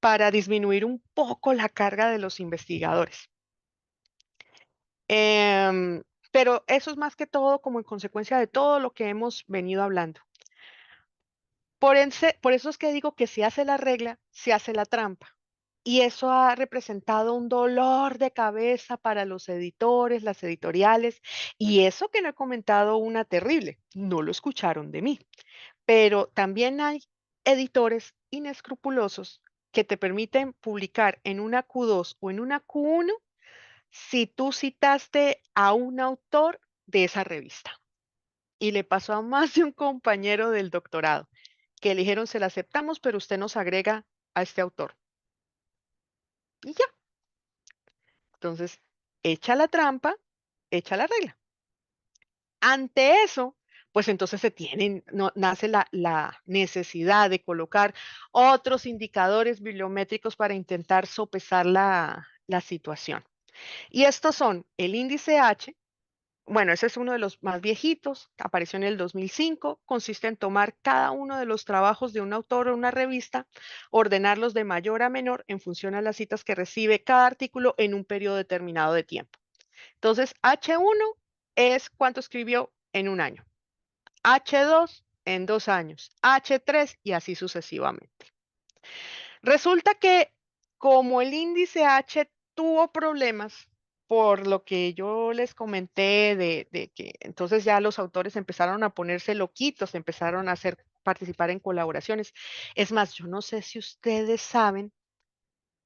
para disminuir un poco la carga de los investigadores. Em, pero eso es más que todo como en consecuencia de todo lo que hemos venido hablando. Por eso es que digo que si hace la regla, se hace la trampa. Y eso ha representado un dolor de cabeza para los editores, las editoriales, y eso que no he comentado una terrible, no lo escucharon de mí. Pero también hay editores inescrupulosos que te permiten publicar en una Q2 o en una Q1 si tú citaste a un autor de esa revista. Y le pasó a más de un compañero del doctorado, que le dijeron, se la aceptamos, pero usted nos agrega a este autor. Y ya. Entonces, echa la trampa, echa la regla. Ante eso, pues entonces nace la necesidad de colocar otros indicadores bibliométricos para intentar sopesar la situación. Y estos son el índice H. Bueno, ese es uno de los más viejitos, apareció en el 2005, consiste en tomar cada uno de los trabajos de un autor o una revista, ordenarlos de mayor a menor en función a las citas que recibe cada artículo en un periodo determinado de tiempo. Entonces, H1 es cuánto escribió en un año, H2 en 2 años, H3 y así sucesivamente. Resulta que como el índice H tuvo problemas, por lo que yo les comenté de que entonces ya los autores empezaron a ponerse loquitos, empezaron a participar en colaboraciones. Es más, yo no sé si ustedes saben,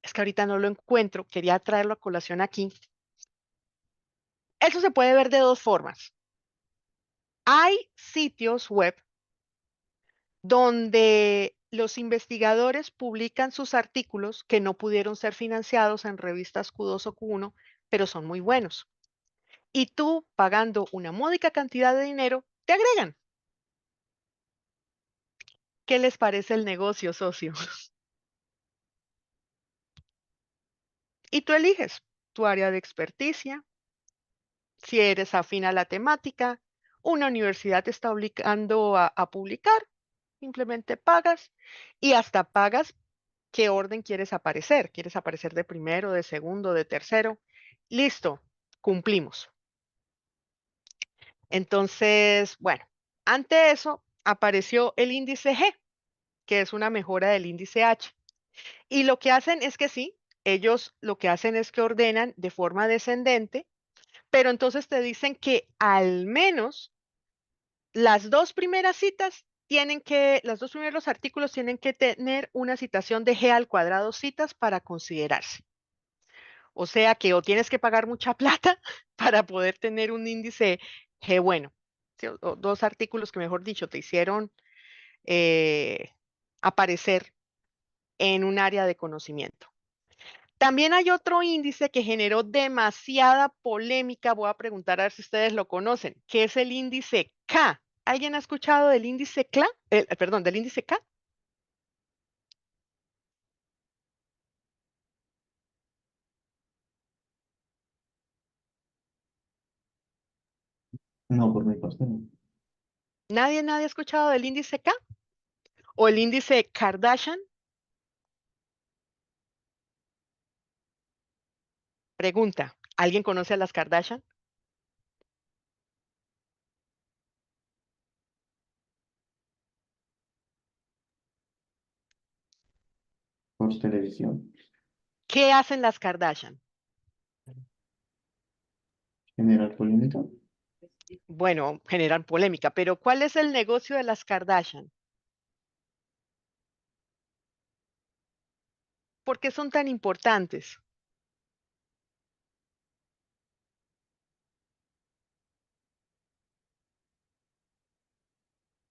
es que ahorita no lo encuentro, quería traerlo a colación aquí. Eso se puede ver de dos formas. Hay sitios web donde los investigadores publican sus artículos que no pudieron ser financiados en revistas Q2 o Q1, pero son muy buenos. Y tú, pagando una módica cantidad de dinero, te agregan. ¿Qué les parece el negocio, socio? Y tú eliges tu área de experticia, si eres afín a la temática, una universidad te está obligando a publicar, simplemente pagas y hasta pagas qué orden quieres aparecer. ¿Quieres aparecer de primero, de segundo, de tercero? Listo, cumplimos. Entonces, bueno, ante eso apareció el índice G, que es una mejora del índice H. Y lo que hacen es que sí, ellos lo que hacen es que ordenan de forma descendente, pero entonces te dicen que al menos las dos primeras citas los dos primeros artículos tienen que tener una citación de G al cuadrado citas para considerarse. O sea que o tienes que pagar mucha plata para poder tener un índice G bueno. ¿Sí? O dos artículos que, mejor dicho, te hicieron eh, aparecer en un área de conocimiento. También hay otro índice que generó demasiada polémica. Voy a preguntar a ver si ustedes lo conocen, que es el índice K. ¿Alguien ha escuchado del índice K? Perdón, del índice K. No, por mi parte no. ¿Nadie ha escuchado del índice K? ¿O el índice Kardashian? Pregunta, ¿alguien conoce a las Kardashian? Por televisión. ¿Qué hacen las Kardashian? Generar polémica. Bueno, generan polémica, pero ¿cuál es el negocio de las Kardashian? ¿Por qué son tan importantes?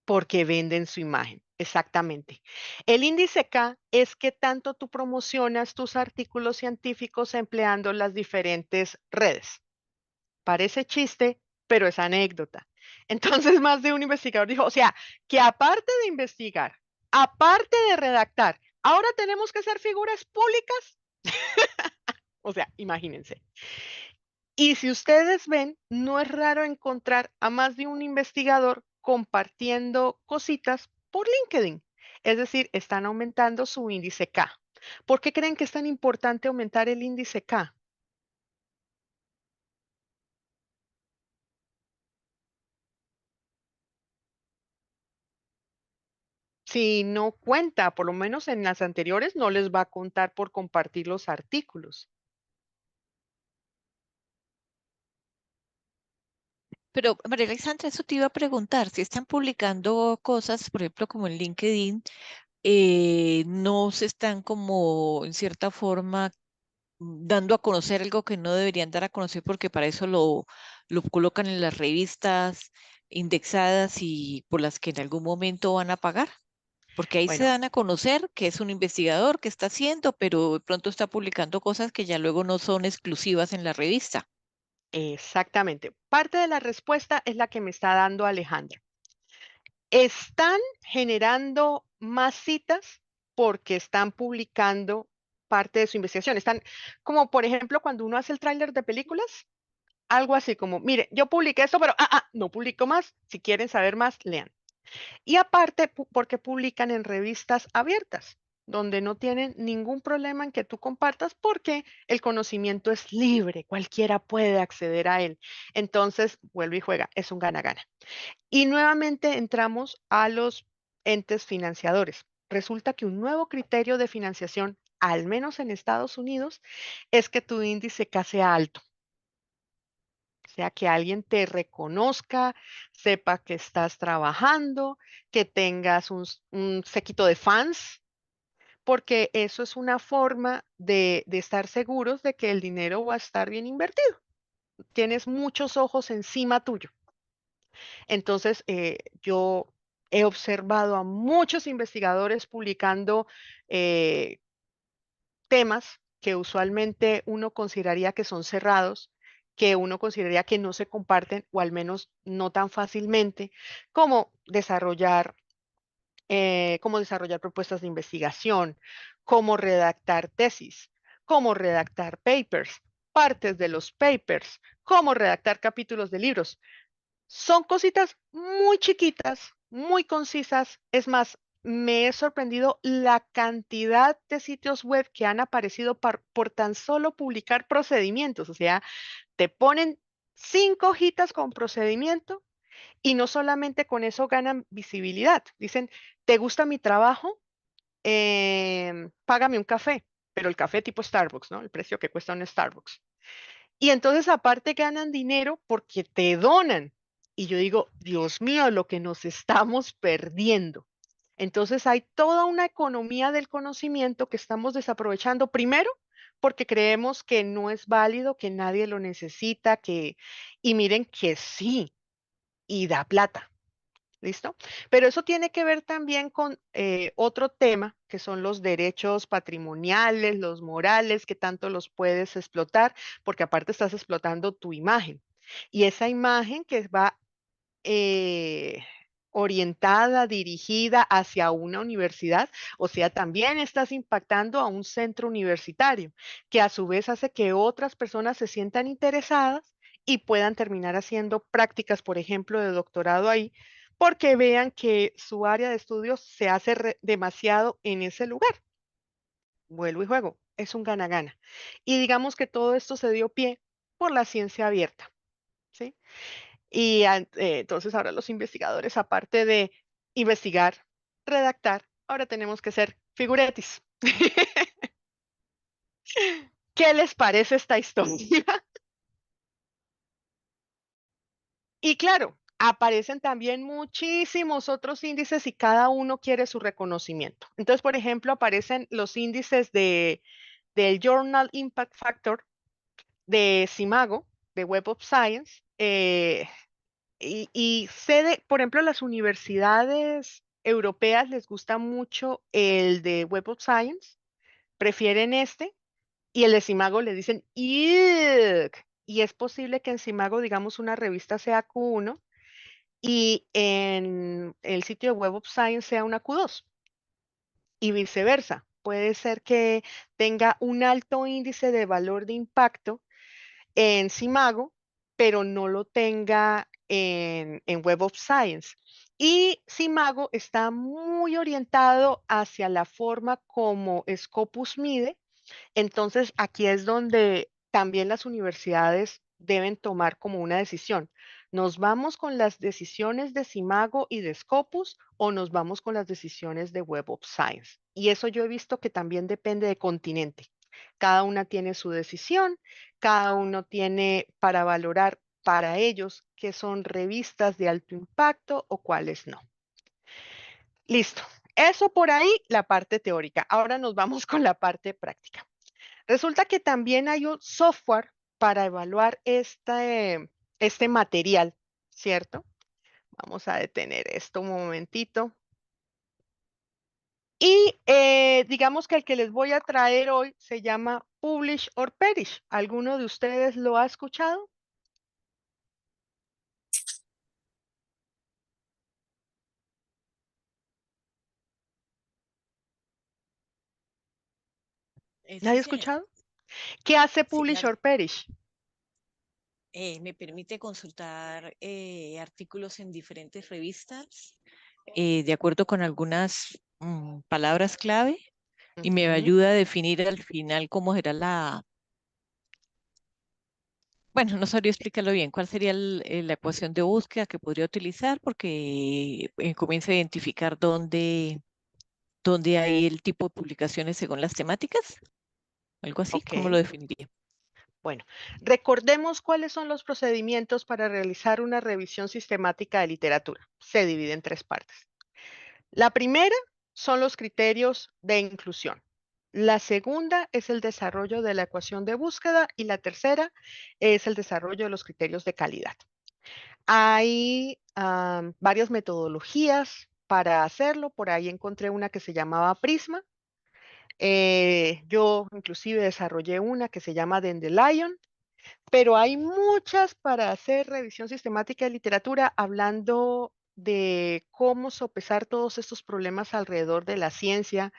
Porque venden su imagen. Exactamente. El índice K es que tanto tú promocionas tus artículos científicos empleando las diferentes redes. Parece chiste, pero es anécdota. Entonces más de un investigador dijo, o sea, que aparte de investigar, aparte de redactar, ahora tenemos que ser figuras públicas. O sea, imagínense. Y si ustedes ven, no es raro encontrar a más de un investigador compartiendo cositas por LinkedIn. Es decir, están aumentando su índice K. ¿Por qué creen que es tan importante aumentar el índice K? Si no cuenta, por lo menos en las anteriores, no les va a contar por compartir los artículos. Pero, María Alexandra, eso te iba a preguntar, si están publicando cosas, por ejemplo, como en LinkedIn, no se están como, en cierta forma, dando a conocer algo que no deberían dar a conocer porque para eso lo colocan en las revistas indexadas y por las que en algún momento van a pagar. Porque ahí se Bueno, dan a conocer que es un investigador que está haciendo, pero de pronto está publicando cosas que ya luego no son exclusivas en la revista. exactamente. Parte de la respuesta es la que me está dando Alejandra. Están generando más citas porque están publicando parte de su investigación. Están, como por ejemplo, cuando uno hace el tráiler de películas, algo así como, mire, yo publiqué esto, pero no publico más. Si quieren saber más, lean. Y aparte, porque publican en revistas abiertas, donde no tienen ningún problema en que tú compartas, porque el conocimiento es libre, cualquiera puede acceder a él. Entonces, vuelve y juega, es un gana-gana. Y nuevamente entramos a los entes financiadores. Resulta que un nuevo criterio de financiación, al menos en Estados Unidos, es que tu índice K sea alto. O sea, que alguien te reconozca, sepa que estás trabajando, que tengas un séquito de fans, porque eso es una forma de estar seguros de que el dinero va a estar bien invertido. Tienes muchos ojos encima tuyo. Entonces, yo he observado a muchos investigadores publicando eh, temas que usualmente uno consideraría que son cerrados, que uno consideraría que no se comparten o al menos no tan fácilmente, como cómo desarrollar propuestas de investigación, cómo redactar tesis, cómo redactar papers, partes de los papers, cómo redactar capítulos de libros. Son cositas muy chiquitas, muy concisas. Es más, me he sorprendido la cantidad de sitios web que han aparecido por tan solo publicar procedimientos. O sea, te ponen 5 hojitas con procedimiento y no solamente con eso ganan visibilidad. Dicen, ¿te gusta mi trabajo? Págame un café, pero el café tipo Starbucks, ¿no? El precio que cuesta un Starbucks. Y entonces aparte ganan dinero porque te donan. Y yo digo, Dios mío, lo que nos estamos perdiendo. Entonces hay toda una economía del conocimiento que estamos desaprovechando. Primero, porque creemos que no es válido, que nadie lo necesita, y miren que sí, y da plata. ¿Listo? Pero eso tiene que ver también con otro tema, que son los derechos patrimoniales, los morales, que tanto los puedes explotar, porque aparte estás explotando tu imagen. Y esa imagen que va eh, orientada, dirigida hacia una universidad, o sea, también estás impactando a un centro universitario, que a su vez hace que otras personas se sientan interesadas y puedan terminar haciendo prácticas, por ejemplo, de doctorado ahí, porque vean que su área de estudios se hace demasiado en ese lugar. Vuelvo y juego, es un gana-gana. Y digamos que todo esto se dio pie por la ciencia abierta, ¿sí? Y entonces ahora los investigadores, aparte de investigar, redactar, ahora tenemos que ser figuretis. ¿Qué les parece esta historia? Y claro, aparecen también muchísimos otros índices y cada uno quiere su reconocimiento. Entonces, por ejemplo, aparecen los índices del Journal Impact Factor de Simago, de Web of Science, y sé de, por ejemplo, las universidades europeas les gusta mucho el de Web of Science, prefieren este, y el de Simago le dicen "Ick". Y es posible que en Simago, digamos, una revista sea Q1 y en el sitio de Web of Science sea una Q2 y viceversa. Puede ser que tenga un alto índice de valor de impacto en Simago, pero no lo tenga en Web of Science. Y Simago está muy orientado hacia la forma como Scopus mide. Entonces, aquí es donde también las universidades deben tomar como una decisión. ¿Nos vamos con las decisiones de Simago y de Scopus o nos vamos con las decisiones de Web of Science? Y eso yo he visto que también depende de continente. Cada una tiene su decisión, cada uno tiene para valorar para ellos qué son revistas de alto impacto o cuáles no. Listo. Eso por ahí, la parte teórica. Ahora nos vamos con la parte práctica. Resulta que también hay un software para evaluar este material, ¿cierto? Vamos a detener esto un momentito. Y digamos que el que les voy a traer hoy se llama Publish or Perish. ¿Alguno de ustedes lo ha escuchado? ¿Nadie Sí, ha señor. escuchado? ¿Qué hace Sí, Publish or Perish? me permite consultar artículos en diferentes revistas de acuerdo con algunas palabras clave y me Ujú. ayuda a definir al final cómo será bueno, no sabría explicarlo bien, cuál sería la ecuación de búsqueda que podría utilizar porque comienza a identificar dónde hay el tipo de publicaciones según las temáticas, algo así, ¿cómo lo Ok. definiría? Bueno, recordemos cuáles son los procedimientos para realizar una revisión sistemática de literatura. Se divide en tres partes. La primera son los criterios de inclusión. La segunda es el desarrollo de la ecuación de búsqueda y la tercera es el desarrollo de los criterios de calidad. Hay varias metodologías para hacerlo. Por ahí encontré una que se llamaba Prisma. Yo inclusive desarrollé una que se llama Dandelion, pero hay muchas para hacer revisión sistemática de literatura hablando de cómo sopesar todos estos problemas alrededor de la ciencia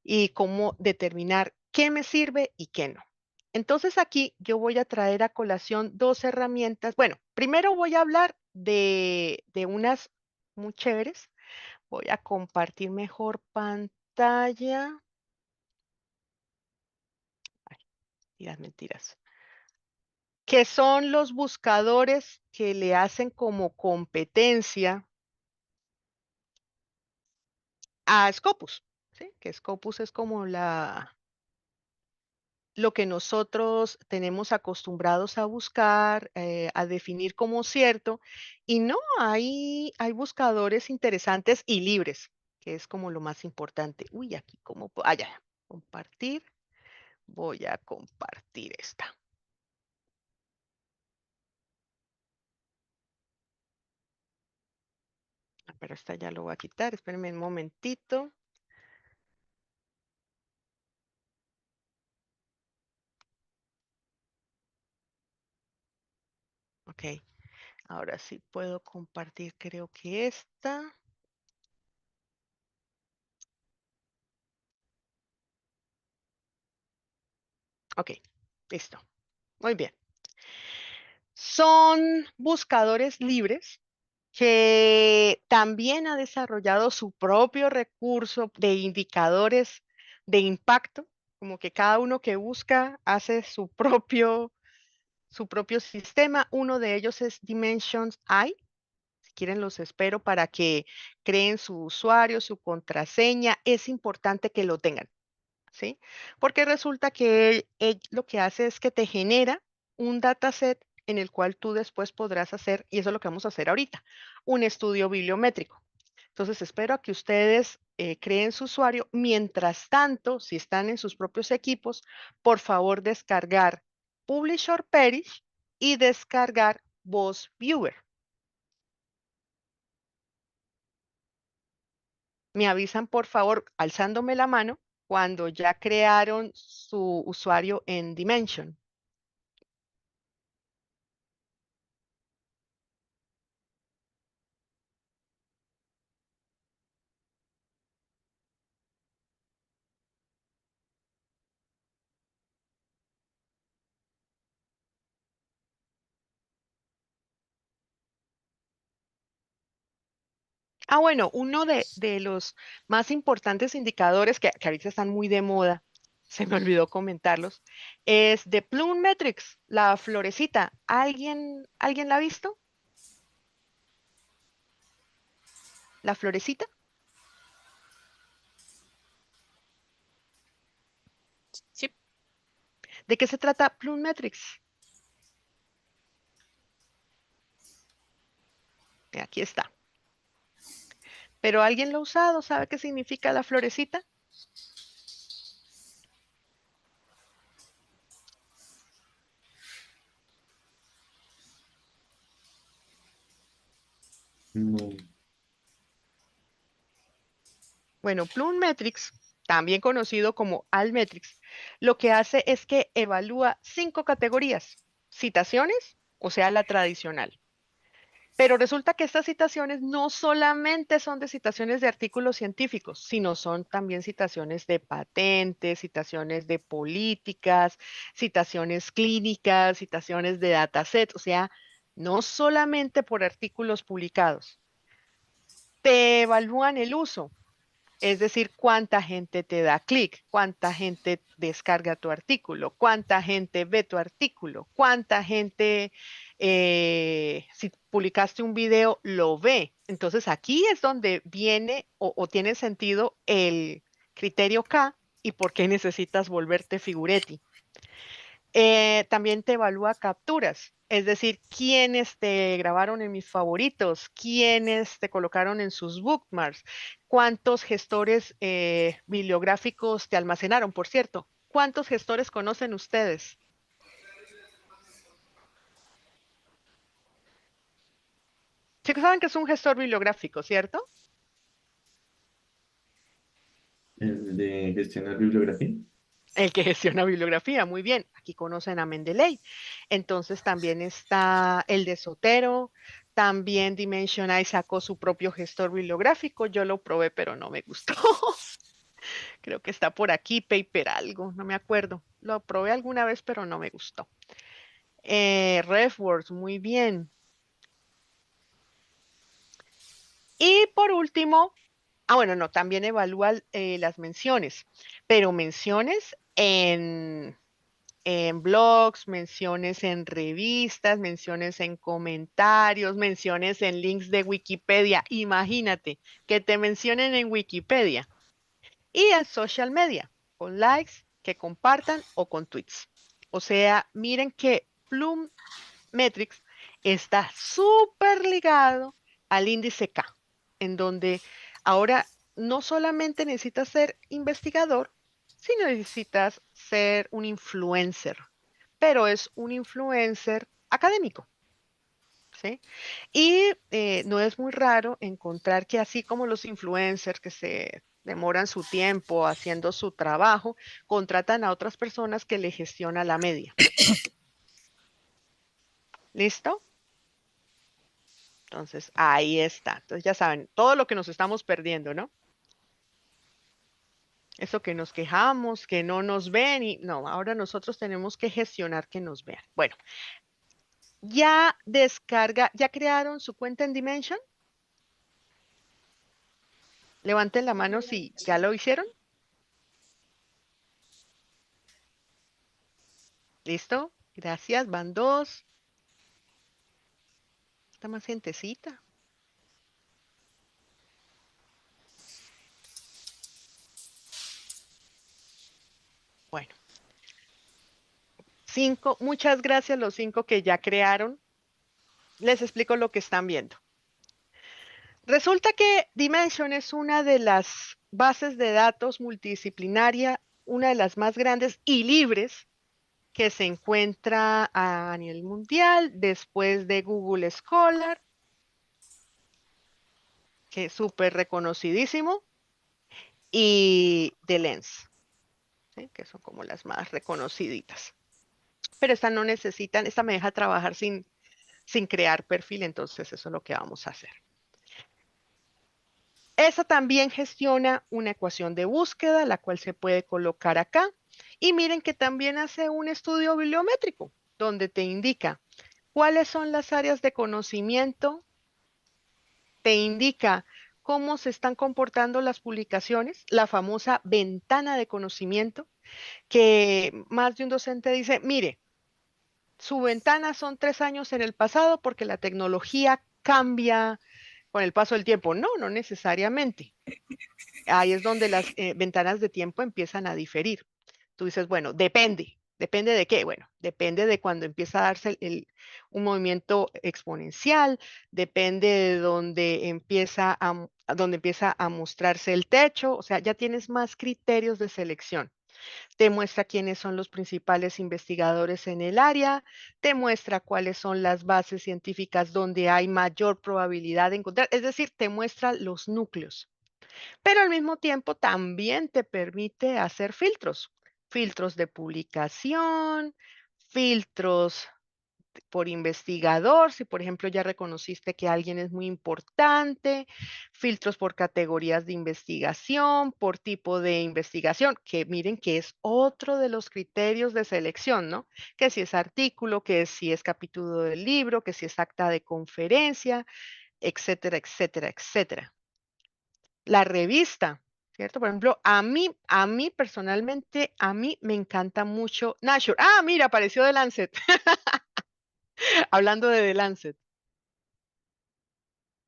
y cómo determinar qué me sirve y qué no. Entonces aquí yo voy a traer a colación dos herramientas. Bueno, primero voy a hablar de unas muy chéveres. Voy a compartir mejor pantalla. Ay, mentiras, mentiras. Que son los buscadores que le hacen como competencia a Scopus, ¿sí? Que Scopus es como lo que nosotros tenemos acostumbrados a buscar, a definir como cierto, y no, hay buscadores interesantes y libres, que es como lo más importante. Uy, aquí como, ya, compartir, voy a compartir esta. Pero esta ya lo voy a quitar, espérenme un momentito. Ok, ahora sí puedo compartir, creo que esta. Ok, listo. Muy bien. Son buscadores libres que también ha desarrollado su propio recurso de indicadores de impacto, como que cada uno que busca hace su propio sistema. Uno de ellos es Dimensions I. Si quieren, los espero para que creen su usuario, su contraseña. Es importante que lo tengan, ¿sí? Porque resulta que él lo que hace es que te genera un dataset en el cual tú después podrás hacer, y eso es lo que vamos a hacer ahorita, un estudio bibliométrico. Entonces, espero a que ustedes creen su usuario. Mientras tanto, si están en sus propios equipos, por favor descargar Publish or Perish y descargar Voz Viewer. Me avisan, por favor, alzándome la mano, cuando ya crearon su usuario en Dimension. Bueno, uno de los más importantes indicadores que ahorita están muy de moda, se me olvidó comentarlos, es de Bloom Metrics, la florecita. ¿Alguien la ha visto? ¿La florecita? Sí, ¿De qué se trata Bloom Metrics? Aquí está. ¿Pero alguien lo ha usado? ¿Sabe qué significa la florecita? No. Bueno, Bloom Metrics, también conocido como Altmetrics, lo que hace es que evalúa 5 categorías. Citaciones, o sea, la tradicional. Pero resulta que estas citaciones no solamente son de citaciones de artículos científicos, sino son también citaciones de patentes, citaciones de políticas, citaciones clínicas, citaciones de datasets, o sea, no solamente por artículos publicados. Te evalúan el uso, es decir, cuánta gente te da clic, cuánta gente descarga tu artículo, cuánta gente ve tu artículo, cuánta gente, si publicaste un video, lo ve. Entonces aquí es donde viene o tiene sentido el criterio K y por qué necesitas volverte figuretti. También te evalúa capturas, es decir, quiénes te grabaron en mis favoritos, quiénes te colocaron en sus bookmarks, cuántos gestores bibliográficos te almacenaron. Por cierto, ¿cuántos gestores conocen ustedes? Sí que saben que es un gestor bibliográfico, ¿cierto? El de gestionar bibliografía. El que gestiona bibliografía, muy bien. Aquí conocen a Mendeley. Entonces también está el de Sotero. También Dimensionai sacó su propio gestor bibliográfico. Yo lo probé, pero no me gustó. Creo que está por aquí, Paper algo, no me acuerdo. Lo probé alguna vez, pero no me gustó. RefWords, muy bien. Y por último, bueno, no, también evalúa las menciones, pero menciones en blogs, menciones en revistas, menciones en comentarios, menciones en links de Wikipedia. Imagínate que te mencionen en Wikipedia y en social media, con likes, que compartan o con tweets. O sea, miren que Bloom Metrics está súper ligado al índice K, en donde ahora no solamente necesitas ser investigador, sino necesitas ser un influencer, pero es un influencer académico, ¿sí? Y no es muy raro encontrar que así como los influencers que se demoran su tiempo haciendo su trabajo, contratan a otras personas que le gestionan la media. ¿Listo? Entonces, ahí está. Entonces, ya saben, todo lo que nos estamos perdiendo, ¿no? Eso que nos quejamos, que no nos ven y no, ahora nosotros tenemos que gestionar que nos vean. Bueno, ya crearon su cuenta en Dimension. Levanten la mano si ya lo hicieron. ¿Listo? Gracias, van 2. Está más gentecita. Bueno, 5. Muchas gracias los 5 que ya crearon. Les explico lo que están viendo. Resulta que Dimension es una de las bases de datos multidisciplinaria, una de las más grandes y libres que se encuentra a nivel mundial después de Google Scholar, que es súper reconocidísimo, y de Lens, ¿sí? Que son como las más reconociditas. Pero esta no necesitan, esta me deja trabajar sin crear perfil, entonces eso es lo que vamos a hacer. Esa también gestiona una ecuación de búsqueda, la cual se puede colocar acá. Y miren que también hace un estudio bibliométrico, donde te indica cuáles son las áreas de conocimiento, te indica cómo se están comportando las publicaciones, la famosa ventana de conocimiento, que más de un docente dice, mire, su ventana son 3 años en el pasado porque la tecnología cambia con el paso del tiempo. No, no necesariamente. Ahí es donde las ventanas de tiempo empiezan a diferir. Tú dices, bueno, depende. ¿Depende de qué? Bueno, depende de cuando empieza a darse un movimiento exponencial, depende de donde empieza a mostrarse el techo, o sea, ya tienes más criterios de selección. Te muestra quiénes son los principales investigadores en el área, te muestra cuáles son las bases científicas donde hay mayor probabilidad de encontrar, es decir, te muestra los núcleos, pero al mismo tiempo también te permite hacer filtros, filtros de publicación, filtros por investigador, si por ejemplo ya reconociste que alguien es muy importante, filtros por categorías de investigación, por tipo de investigación, que miren que es otro de los criterios de selección, ¿no? Que si es artículo, que si es capítulo del libro, que si es acta de conferencia, etcétera, etcétera, etcétera. La revista, ¿cierto? Por ejemplo, a mí personalmente, a mí me encanta mucho Nature. Ah, mira, apareció The Lancet. Hablando de The Lancet.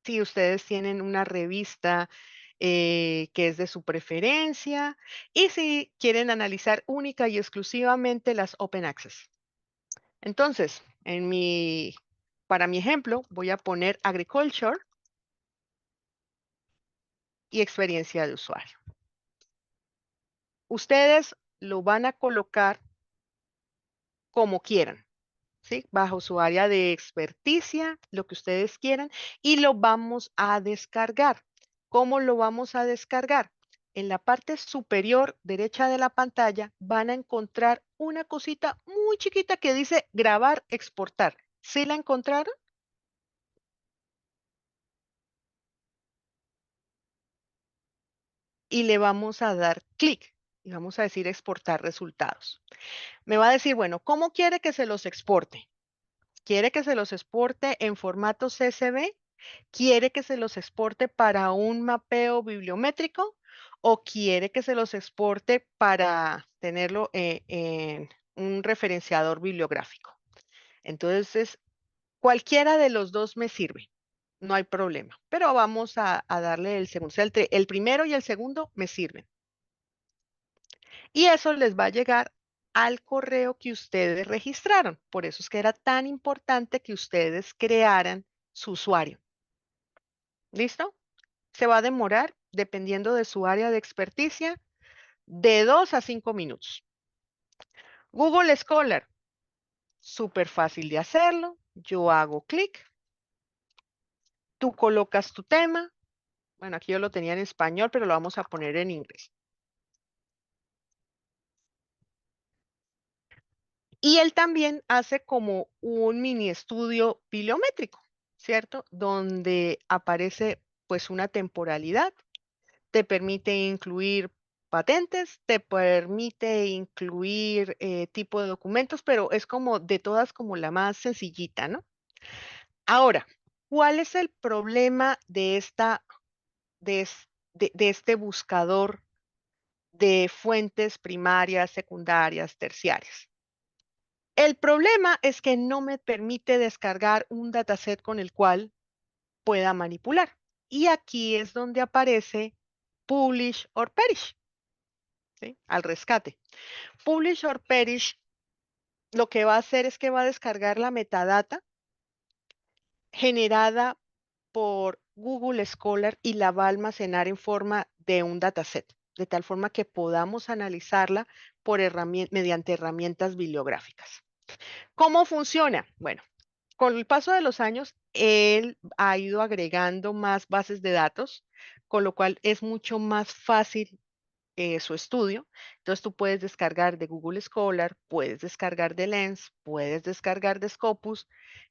Si ustedes tienen una revista que es de su preferencia y si quieren analizar única y exclusivamente las Open Access. Entonces, para mi ejemplo, voy a poner Agriculture y experiencia de usuario. Ustedes lo van a colocar como quieran, ¿sí? Bajo su área de experticia, lo que ustedes quieran, y lo vamos a descargar. ¿Cómo lo vamos a descargar? En la parte superior derecha de la pantalla van a encontrar una cosita muy chiquita que dice grabar, exportar. ¿Sí la encontraron? Y le vamos a dar clic y vamos a decir exportar resultados. Me va a decir, bueno, ¿cómo quiere que se los exporte? ¿Quiere que se los exporte en formato CSV? ¿Quiere que se los exporte para un mapeo bibliométrico o quiere que se los exporte para tenerlo en un referenciador bibliográfico? Entonces, cualquiera de los dos me sirve, no hay problema, pero vamos a darle el segundo. O sea, el primero y el segundo me sirven. Y eso les va a llegar al correo que ustedes registraron. Por eso es que era tan importante que ustedes crearan su usuario. ¿Listo? Se va a demorar, dependiendo de su área de experticia, de 2 a 5 minutos. Google Scholar, súper fácil de hacerlo. Yo hago clic. Tú colocas tu tema. Bueno, aquí yo lo tenía en español, pero lo vamos a poner en inglés. Y él también hace como un mini estudio bibliométrico, ¿cierto? Donde aparece pues una temporalidad, te permite incluir patentes, te permite incluir tipo de documentos, pero es como de todas como la más sencillita, ¿no? Ahora, ¿cuál es el problema de este buscador de fuentes primarias, secundarias, terciarias? El problema es que no me permite descargar un dataset con el cual pueda manipular. Y aquí es donde aparece Publish or Perish, ¿sí? Al rescate. Publish or Perish lo que va a hacer es que va a descargar la metadata generada por Google Scholar y la va a almacenar en forma de un dataset, de tal forma que podamos analizarla mediante herramientas bibliográficas. ¿Cómo funciona? Bueno, con el paso de los años, él ha ido agregando más bases de datos, con lo cual es mucho más fácil su estudio. Entonces tú puedes descargar de Google Scholar, puedes descargar de Lens, puedes descargar de Scopus.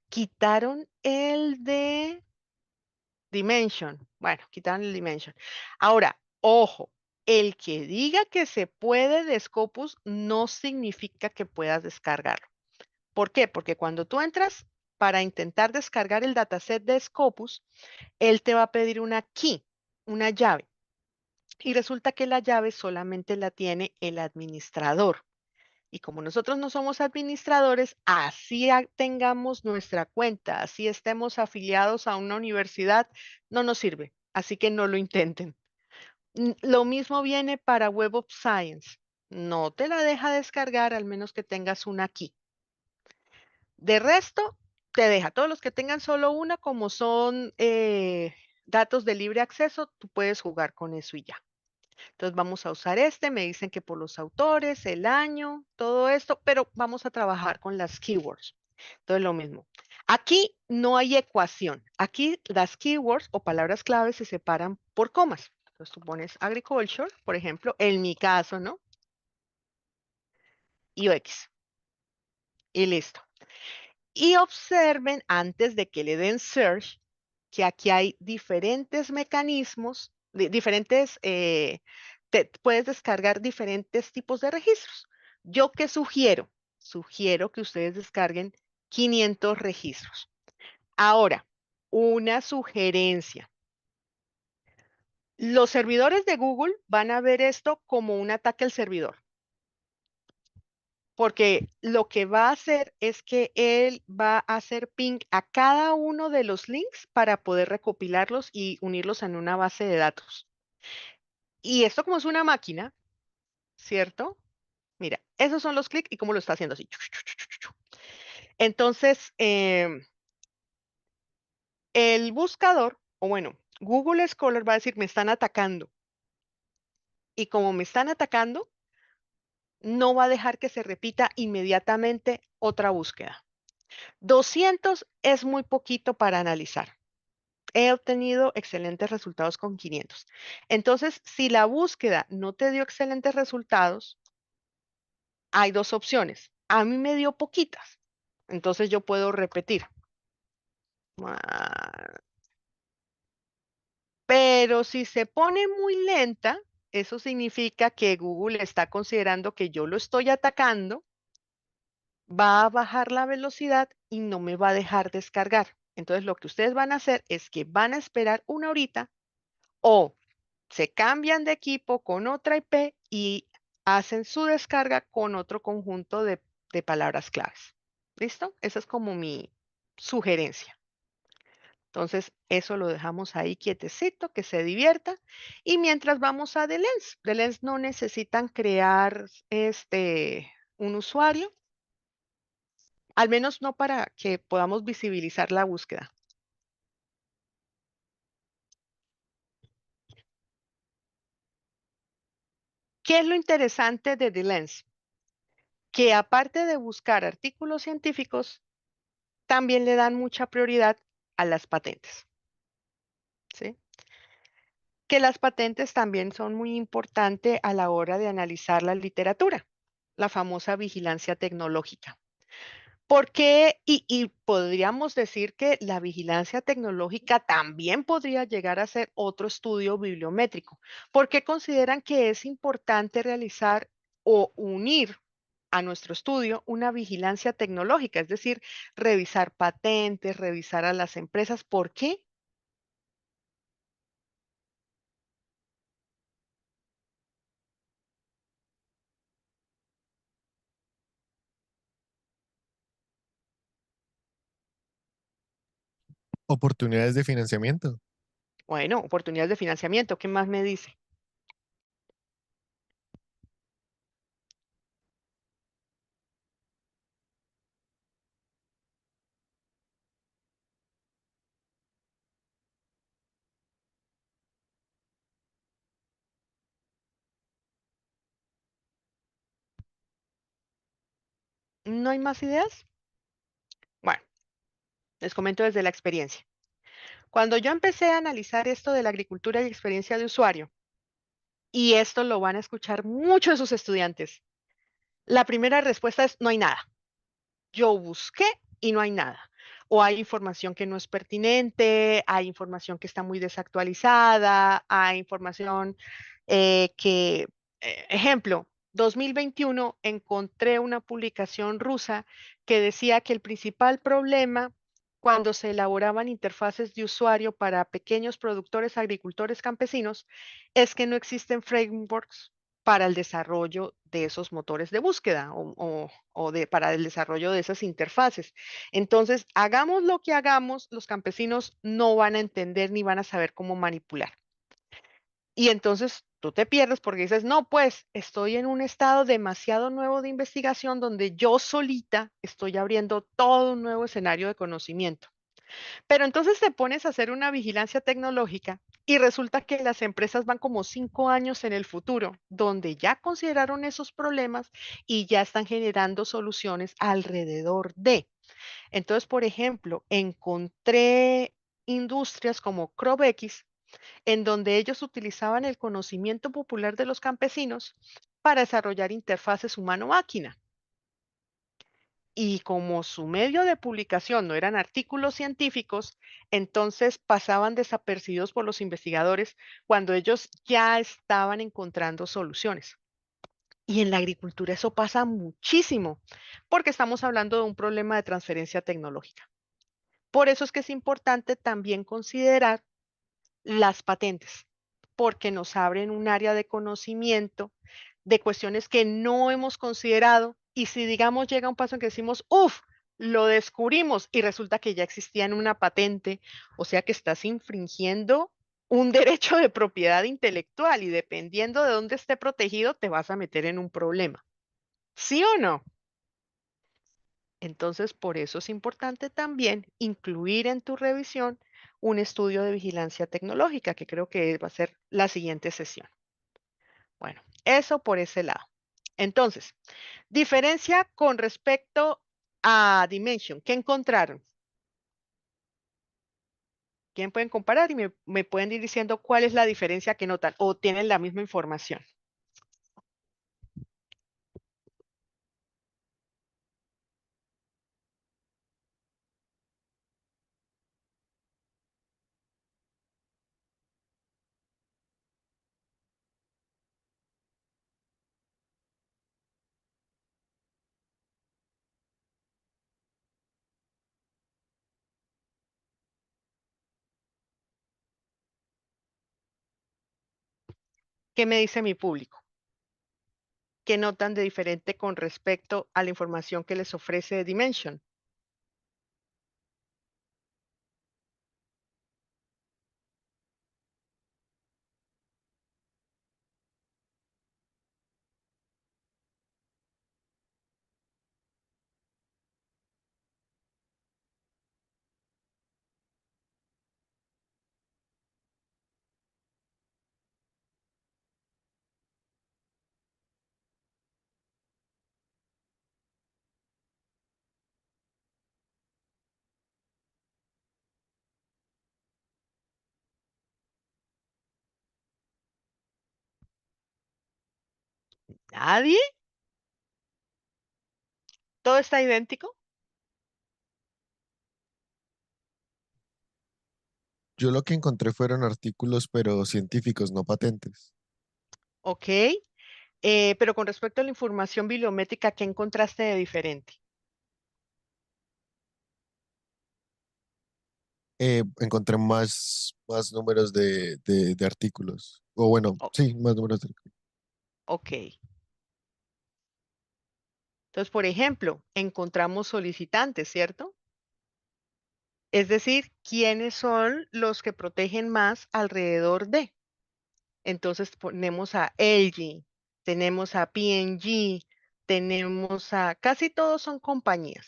Quitaron el de Dimension. Bueno, quitaron el Dimension. Ahora, ojo, el que diga que se puede de Scopus no significa que puedas descargarlo. ¿Por qué? Porque cuando tú entras para intentar descargar el dataset de Scopus, él te va a pedir una key. una llave. Y resulta que la llave solamente la tiene el administrador. Y como nosotros no somos administradores, así tengamos nuestra cuenta, así estemos afiliados a una universidad, no nos sirve. Así que no lo intenten. Lo mismo viene para Web of Science. No te la deja descargar al menos que tengas una aquí. De resto, te deja. Todos los que tengan solo una, como son datos de libre acceso, tú puedes jugar con eso y ya. Entonces vamos a usar este, me dicen que por los autores, el año, todo esto, pero vamos a trabajar con las keywords. Entonces lo mismo. Aquí no hay ecuación. Aquí las keywords o palabras clave se separan por comas. Entonces tú pones agriculture, por ejemplo, en mi caso, ¿no? Y UX. Y listo. Y observen antes de que le den search que aquí hay diferentes mecanismos, diferentes, puedes descargar diferentes tipos de registros. ¿Yo qué sugiero? Sugiero que ustedes descarguen 500 registros. Ahora, una sugerencia. Los servidores de Google van a ver esto como un ataque al servidor. Porque lo que va a hacer es que él va a hacer ping a cada uno de los links para poder recopilarlos y unirlos en una base de datos. Y esto como es una máquina, ¿cierto? Mira, esos son los clics y cómo lo está haciendo así. Entonces, el buscador, o bueno, Google Scholar va a decir, me están atacando. Y como me están atacando, no va a dejar que se repita inmediatamente otra búsqueda. 200 es muy poquito para analizar. He obtenido excelentes resultados con 500. Entonces, si la búsqueda no te dio excelentes resultados, hay dos opciones. A mí me dio poquitas. Entonces yo puedo repetir. Pero si se pone muy lenta, eso significa que Google está considerando que yo lo estoy atacando, va a bajar la velocidad y no me va a dejar descargar. Entonces lo que ustedes van a hacer es que van a esperar una horita o se cambian de equipo con otra IP y hacen su descarga con otro conjunto de palabras claves. ¿Listo? Esa es como mi sugerencia. Entonces, eso lo dejamos ahí quietecito, que se divierta. Y mientras vamos a Delens. Delens no necesitan crear un usuario, al menos no para que podamos visibilizar la búsqueda. ¿Qué es lo interesante de Delens? Que aparte de buscar artículos científicos, también le dan mucha prioridad a las patentes. ¿Sí? Que las patentes también son muy importantes a la hora de analizar la literatura, la famosa vigilancia tecnológica. Porque, y podríamos decir que la vigilancia tecnológica también podría llegar a ser otro estudio bibliométrico. ¿Por qué consideran que es importante realizar o unir a nuestro estudio una vigilancia tecnológica? Es decir, revisar patentes, revisar a las empresas. ¿Por qué? Oportunidades de financiamiento. Bueno, oportunidades de financiamiento. ¿Qué más me dice? ¿No hay más ideas? Bueno, les comento desde la experiencia. Cuando yo empecé a analizar esto de la agricultura y experiencia de usuario, y esto lo van a escuchar muchos de sus estudiantes, la primera respuesta es no hay nada. Yo busqué y no hay nada. O hay información que no es pertinente, hay información que está muy desactualizada, hay información ejemplo, 2021 encontré una publicación rusa que decía que el principal problema cuando se elaboraban interfaces de usuario para pequeños productores, agricultores, campesinos, es que no existen frameworks para el desarrollo de esos motores de búsqueda para el desarrollo de esas interfaces. Entonces, hagamos lo que hagamos, los campesinos no van a entender ni van a saber cómo manipular. Y entonces tú te pierdes porque dices, no, pues estoy en un estado demasiado nuevo de investigación donde yo solita estoy abriendo todo un nuevo escenario de conocimiento. Pero entonces te pones a hacer una vigilancia tecnológica y resulta que las empresas van como 5 años en el futuro, donde ya consideraron esos problemas y ya están generando soluciones alrededor de. Entonces, por ejemplo, encontré industrias como CropX en donde ellos utilizaban el conocimiento popular de los campesinos para desarrollar interfaces humano-máquina. Y como su medio de publicación no eran artículos científicos, entonces pasaban desapercibidos por los investigadores cuando ellos ya estaban encontrando soluciones. Y en la agricultura eso pasa muchísimo, porque estamos hablando de un problema de transferencia tecnológica. Por eso es que es importante también considerar las patentes, porque nos abren un área de conocimiento de cuestiones que no hemos considerado y si digamos llega un paso en que decimos, uff, lo descubrimos y resulta que ya existía en una patente, o sea que estás infringiendo un derecho de propiedad intelectual y dependiendo de dónde esté protegido te vas a meter en un problema. ¿Sí o no? Entonces, por eso es importante también incluir en tu revisión un estudio de vigilancia tecnológica, que creo que va a ser la siguiente sesión. Bueno, eso por ese lado. Entonces, diferencia con respecto a Dimension. ¿Qué encontraron? ¿Quién pueden comparar? Y me pueden ir diciendo cuál es la diferencia que notan o tienen la misma información. ¿Qué me dice mi público? ¿Qué notan de diferente con respecto a la información que les ofrece Dimension? ¿Nadie? ¿Todo está idéntico? Yo lo que encontré fueron artículos, pero científicos, no patentes. Ok. Pero con respecto a la información bibliométrica, ¿qué encontraste de diferente? Encontré más números de artículos. O bueno, O- sí, más números de artículos. ok. Entonces, por ejemplo, encontramos solicitantes, ¿cierto? Es decir, ¿quiénes son los que protegen más alrededor de? Entonces ponemos a LG, tenemos a P&G, tenemos a, casi todos son compañías.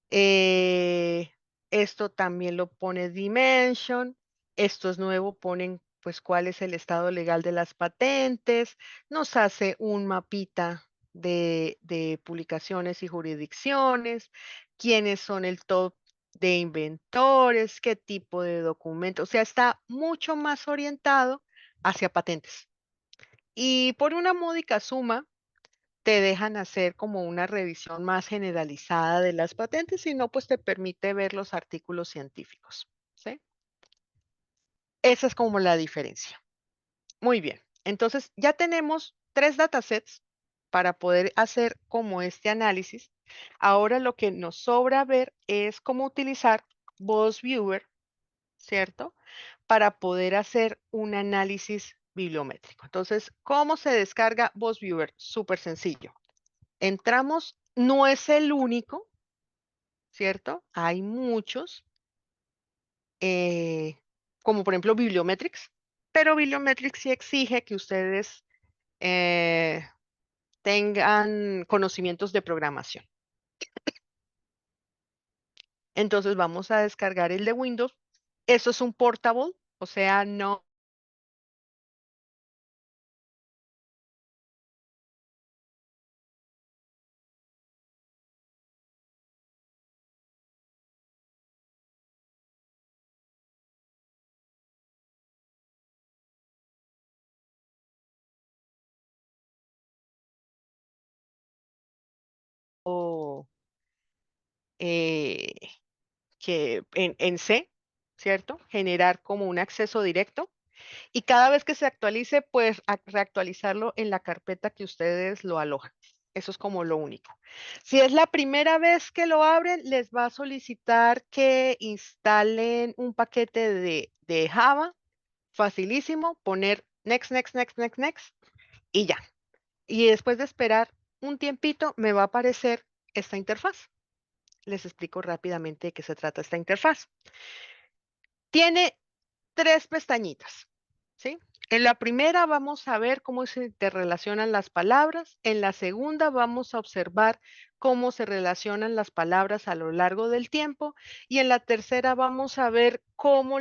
Eh, Esto también lo pone Dimension. Esto es nuevo, ponen pues cuál es el estado legal de las patentes. Nos hace un mapita de publicaciones y jurisdicciones, quiénes son el top de inventores, qué tipo de documento. O sea, está mucho más orientado hacia patentes. Y por una módica suma, te dejan hacer como una revisión más generalizada de las patentes y no, pues te permite ver los artículos científicos. ¿Sí? Esa es como la diferencia. Muy bien. Entonces, ya tenemos 3 datasets para poder hacer como este análisis Ahora lo que nos sobra ver es cómo utilizar VozViewer, ¿cierto? Para poder hacer un análisis bibliométrico. Entonces, ¿cómo se descarga VozViewer? Súper sencillo. Entramos, no es el único, ¿cierto? Hay muchos, como por ejemplo Bibliometrics, pero Bibliometrics sí exige que ustedes tengan conocimientos de programación. Entonces vamos a descargar el de Windows. Eso es un portable, o sea, no. eh, que en C, ¿cierto? Generar como un acceso directo. Y cada vez que se actualice, pues reactualizarlo en la carpeta que ustedes lo alojan. Eso es como lo único. Si es la primera vez que lo abren, les va a solicitar que instalen un paquete de Java. Facilísimo, poner next, next, next, next, next y ya. Y después de esperar un tiempito, me va a aparecer esta interfaz. Les explico rápidamente de qué se trata esta interfaz. Tiene 3 pestañitas, ¿sí? En la primera vamos a ver cómo se interrelacionan las palabras. En la segunda vamos a observar cómo se relacionan las palabras a lo largo del tiempo. Y en la tercera vamos a ver cómo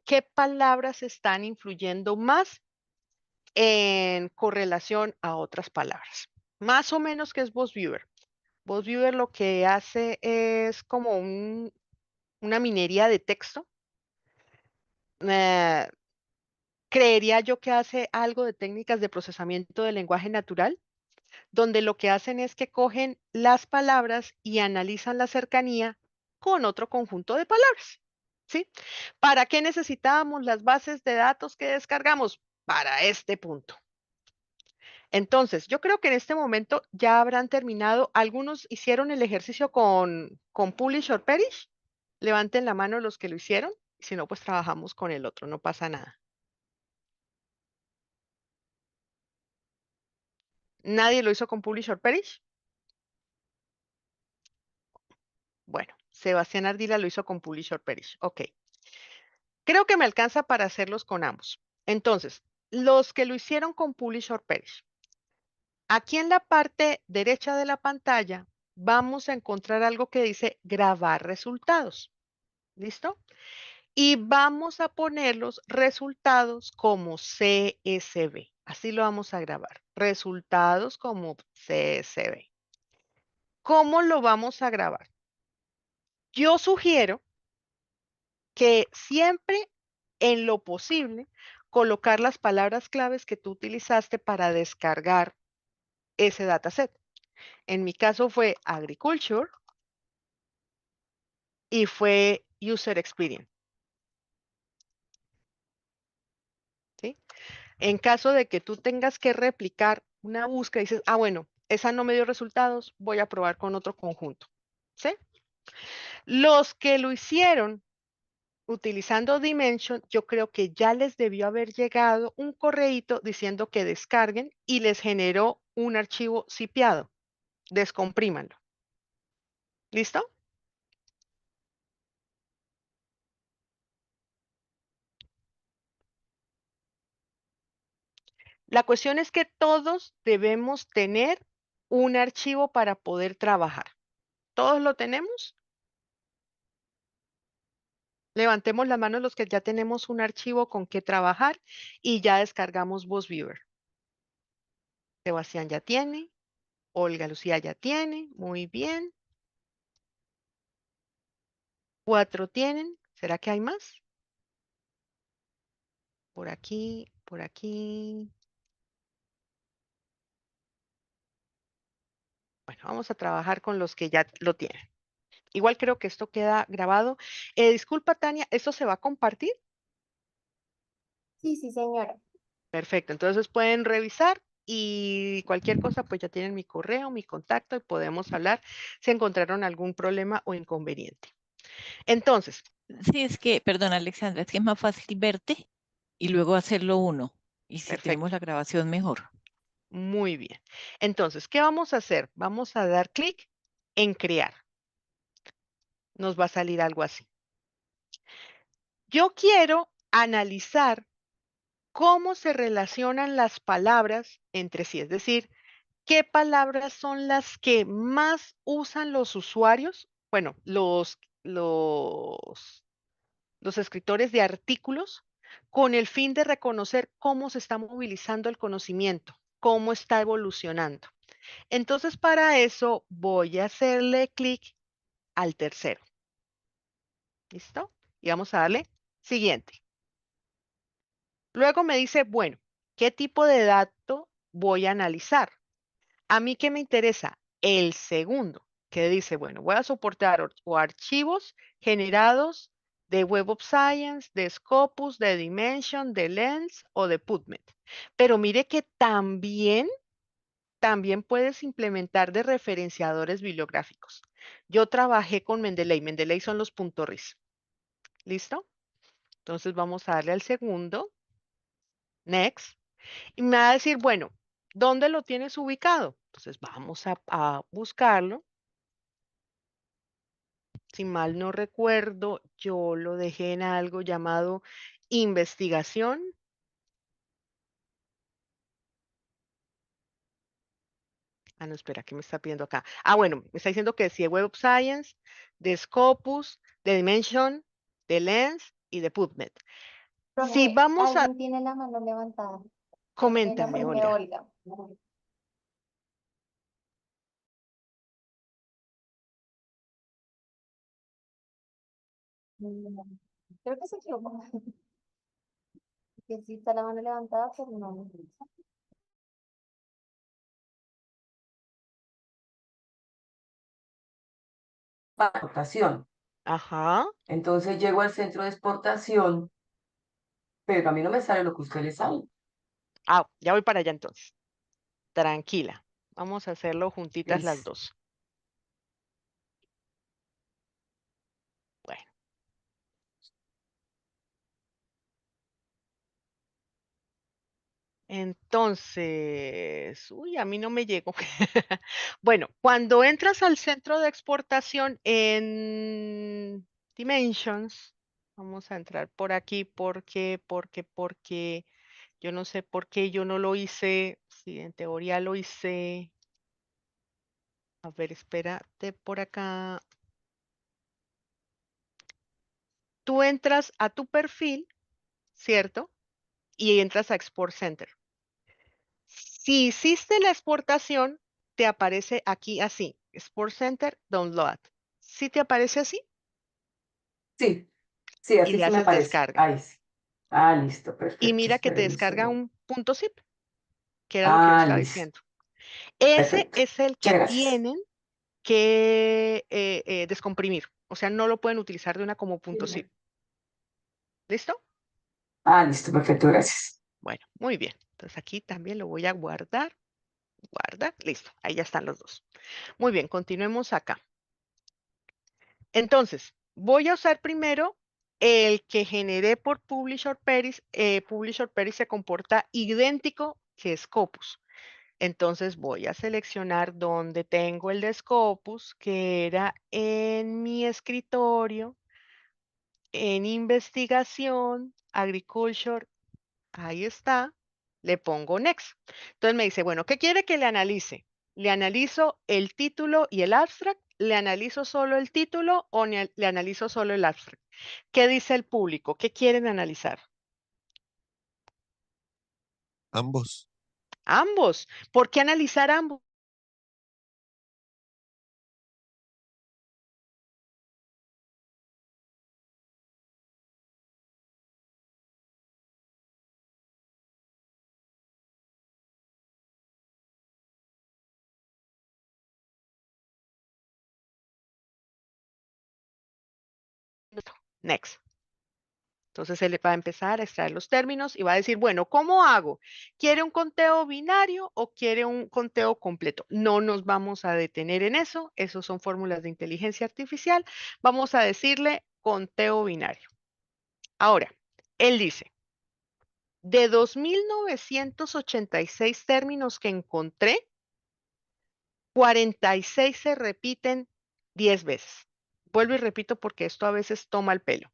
qué palabras están influyendo más en correlación a otras palabras. Más o menos, ¿qué es VozViewer? VozViewer lo que hace es como una minería de texto. Eh, Creería yo que hace algo de técnicas de procesamiento del lenguaje natural, donde lo que hacen es que cogen las palabras y analizan la cercanía con otro conjunto de palabras, ¿sí? ¿Para qué necesitábamos las bases de datos que descargamos? Para este punto. Entonces, yo creo que en este momento ya habrán terminado. ¿Algunos hicieron el ejercicio con Publish or Perish? Levanten la mano los que lo hicieron. Si no, pues trabajamos con el otro, no pasa nada. ¿Nadie lo hizo con Publish or Perish? Bueno, Sebastián Ardila lo hizo con Publish or Perish. Ok. Creo que me alcanza para hacerlos con ambos. Entonces, los que lo hicieron con Publish or Perish. Aquí en la parte derecha de la pantalla vamos a encontrar algo que dice grabar resultados. ¿Listo? Y vamos a poner los resultados como CSV. Así lo vamos a grabar. Resultados como CSV. ¿Cómo lo vamos a grabar? Yo sugiero que siempre, en lo posible, colocar las palabras claves que tú utilizaste para descargar ese dataset. En mi caso fue agriculture y fue user experience. ¿Sí? En caso de que tú tengas que replicar una búsqueda y dices, ah, bueno, esa no me dio resultados, voy a probar con otro conjunto. ¿Sí? Los que lo hicieron utilizando Dimension, yo creo que ya les debió haber llegado un correíto diciendo que descarguen y les generó un archivo zipeado. Descomprímanlo. ¿Listo? La cuestión es que todos debemos tener un archivo para poder trabajar. ¿Todos lo tenemos? Levantemos las manos los que ya tenemos un archivo con que trabajar y ya descargamos VozViewer. Sebastián ya tiene, Olga Lucía ya tiene, muy bien. 4 tienen, ¿será que hay más? Por aquí, por aquí. Bueno, vamos a trabajar con los que ya lo tienen. Igual creo que esto queda grabado. Disculpa, Tania, ¿esto se va a compartir? Sí, sí, señora. Perfecto, entonces pueden revisar y cualquier cosa, pues ya tienen mi correo, mi contacto y podemos hablar si encontraron algún problema o inconveniente. Entonces, Sí, es que, perdón, Alexandra, es que es más fácil verte y luego hacerlo uno. Y si tenemos perfecto, la grabación, mejor. muy bien. Entonces, ¿qué vamos a hacer? Vamos a dar clic en crear. Nos va a salir algo así. Yo quiero analizar cómo se relacionan las palabras entre sí, es decir, qué palabras son las que más usan los usuarios, bueno, los escritores de artículos, con el fin de reconocer cómo se está movilizando el conocimiento, cómo está evolucionando. Entonces, para eso voy a hacerle clic al tercero. ¿Listo? Y vamos a darle siguiente. Luego me dice, bueno, ¿qué tipo de dato voy a analizar? A mí qué me interesa el segundo, que dice, bueno, voy a soportar o archivos generados de Web of Science, de Scopus, de Dimension, de Lens o de PubMed. Pero mire que también puedes implementar de referenciadores bibliográficos. Yo trabajé con Mendeley. Mendeley son los .ris. ¿Listo? Entonces vamos a darle al segundo, Next. Y me va a decir, bueno, ¿dónde lo tienes ubicado? Entonces vamos a buscarlo. Si mal no recuerdo, yo lo dejé en algo llamado investigación. Ah, no, espera, ¿qué me está pidiendo acá? Ah, bueno, me está diciendo que sí, de Web of Science, de Scopus, de Dimension, de Lens y de PubMed. Si Profe, vamos a, alguien tiene la mano levantada. Creo que la coméntame, profe Olga. Olga. Mm, Creo que se equivocó. Que sí está la mano levantada, pero no. Exportación. Ajá. Entonces llego al centro de exportación, pero a mí no me sale lo que a usted le sale. Ah, ya voy para allá entonces. Tranquila. Vamos a hacerlo juntitas las Listo. dos. Bueno. Entonces, uy, a mí no me llegó. Bueno, cuando entras al centro de exportación en Dimensions, vamos a entrar por aquí porque yo no sé por qué yo no lo hice. Sí, en teoría lo hice. A ver, espérate por acá. Tú entras a tu perfil, ¿cierto? Y entras a Export Center. Si hiciste la exportación, te aparece aquí así, Export Center Download. ¿Sí te aparece así? Sí, sí, Y así le sí me haces parece. descarga. Ahí sí. Ah, listo, Y perfecto. mira que te Espere un descarga segundo. un .zip, que era lo que yo Ah, estaba listo. diciendo. Ese Perfecto. es el Muchas que gracias. tienen que descomprimir. O sea, no lo pueden utilizar de una como .zip. ¿Listo? Ah, listo, perfecto, gracias. Bueno, muy bien. Entonces aquí también lo voy a guardar. Guardar. Listo. Ahí ya están los dos. Muy bien, continuemos acá. Entonces, voy a usar primero el que generé por Publisher Peris. Publisher Peris se comporta idéntico que Scopus. Entonces voy a seleccionar donde tengo el de Scopus, que era en mi escritorio, en investigación, agriculture. Ahí está. Le pongo next. Entonces me dice, bueno, ¿qué quiere que le analice? ¿Le analizo el título y el abstract? ¿Le analizo solo el título o le analizo solo el abstract? ¿Qué dice el público? ¿Qué quieren analizar? Ambos. Ambos. ¿Por qué analizar ambos? Next. Entonces él va a empezar a extraer los términos y va a decir, bueno, ¿cómo hago? ¿Quiere un conteo binario o quiere un conteo completo? No nos vamos a detener en eso. Esos son fórmulas de inteligencia artificial. Vamos a decirle conteo binario. Ahora, él dice, de 2.986 términos que encontré, 46 se repiten 10 veces. Vuelvo y repito porque esto a veces toma el pelo.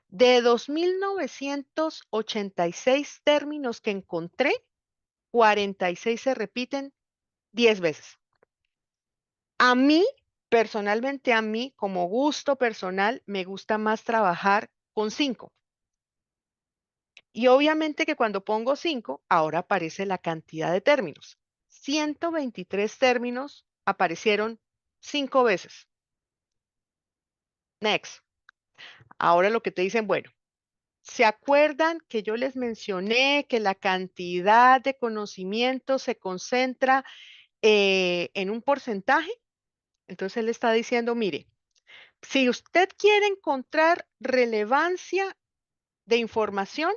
De 2.986 términos que encontré, 46 se repiten 10 veces. A mí, personalmente, a mí, como gusto personal, me gusta más trabajar con 5. Y obviamente que cuando pongo 5, ahora aparece la cantidad de términos. 123 términos aparecieron 5 veces. Next. Ahora lo que te dicen, bueno, ¿se acuerdan que yo les mencioné que la cantidad de conocimiento se concentra en un porcentaje? Entonces él está diciendo, mire, si usted quiere encontrar relevancia de información,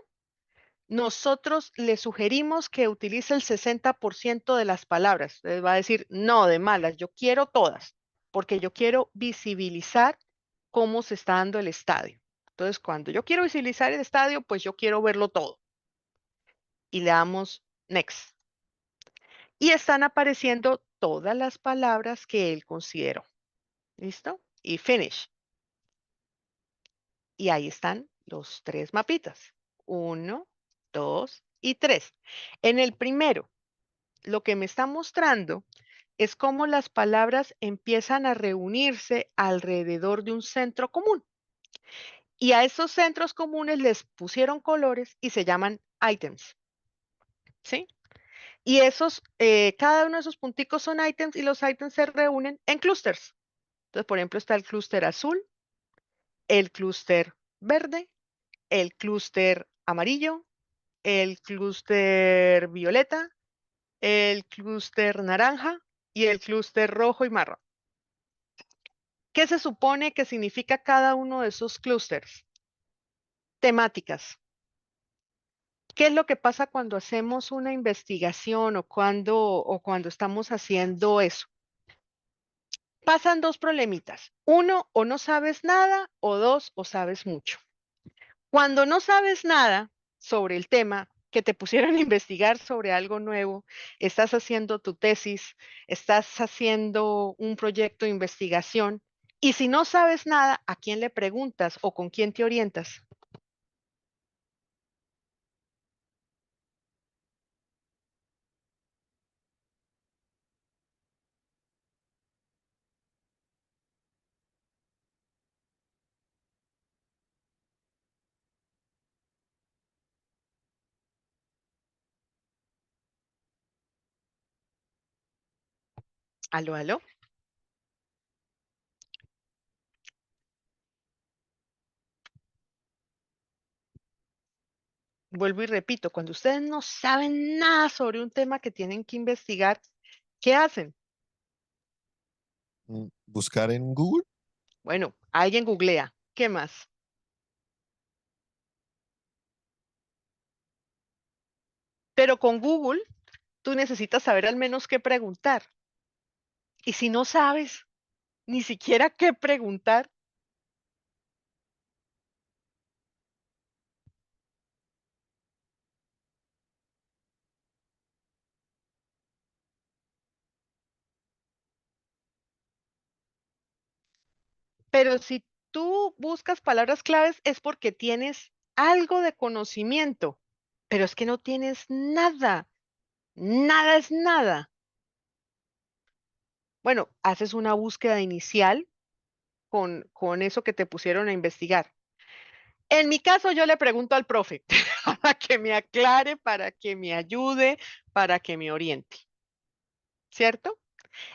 nosotros le sugerimos que utilice el 60% de las palabras. Usted va a decir, no, de malas, yo quiero todas, porque yo quiero visibilizar cómo se está dando el estadio. Entonces, cuando yo quiero visibilizar el estadio, pues yo quiero verlo todo. Y le damos next. Y están apareciendo todas las palabras que él consideró. ¿Listo? Y finish. Y ahí están los 3 mapitas. 1, 2 y 3. En el primero, lo que me está mostrando es cómo las palabras empiezan a reunirse alrededor de un centro común. Y a esos centros comunes les pusieron colores y se llaman items. ¿Sí? Y esos, cada uno de esos punticos son items y los items se reúnen en clusters. Entonces, por ejemplo, está el clúster azul, el clúster verde, el clúster amarillo, el clúster violeta, el clúster naranja y el clúster rojo y marrón. ¿Qué se supone que significa cada uno de esos clústeres? Temáticas. ¿Qué es lo que pasa cuando hacemos una investigación o cuando estamos haciendo eso? Pasan 2 problemitas. 1, o no sabes nada, o 2, o sabes mucho. Cuando no sabes nada sobre el tema, que te pusieron a investigar sobre algo nuevo, estás haciendo tu tesis, estás haciendo un proyecto de investigación, y si no sabes nada, ¿a quién le preguntas o con quién te orientas? ¿Aló, aló? Vuelvo y repito, cuando ustedes no saben nada sobre un tema que tienen que investigar, ¿qué hacen? Buscar en Google. Bueno, alguien googlea. ¿Qué más? Pero con Google, tú necesitas saber al menos qué preguntar. Y si no sabes ni siquiera qué preguntar, pero si tú buscas palabras claves es porque tienes algo de conocimiento, pero es que no tienes nada. Nada es nada. Bueno, haces una búsqueda inicial con eso que te pusieron a investigar. En mi caso, yo le pregunto al profe para que me aclare, para que me ayude, para que me oriente, ¿cierto?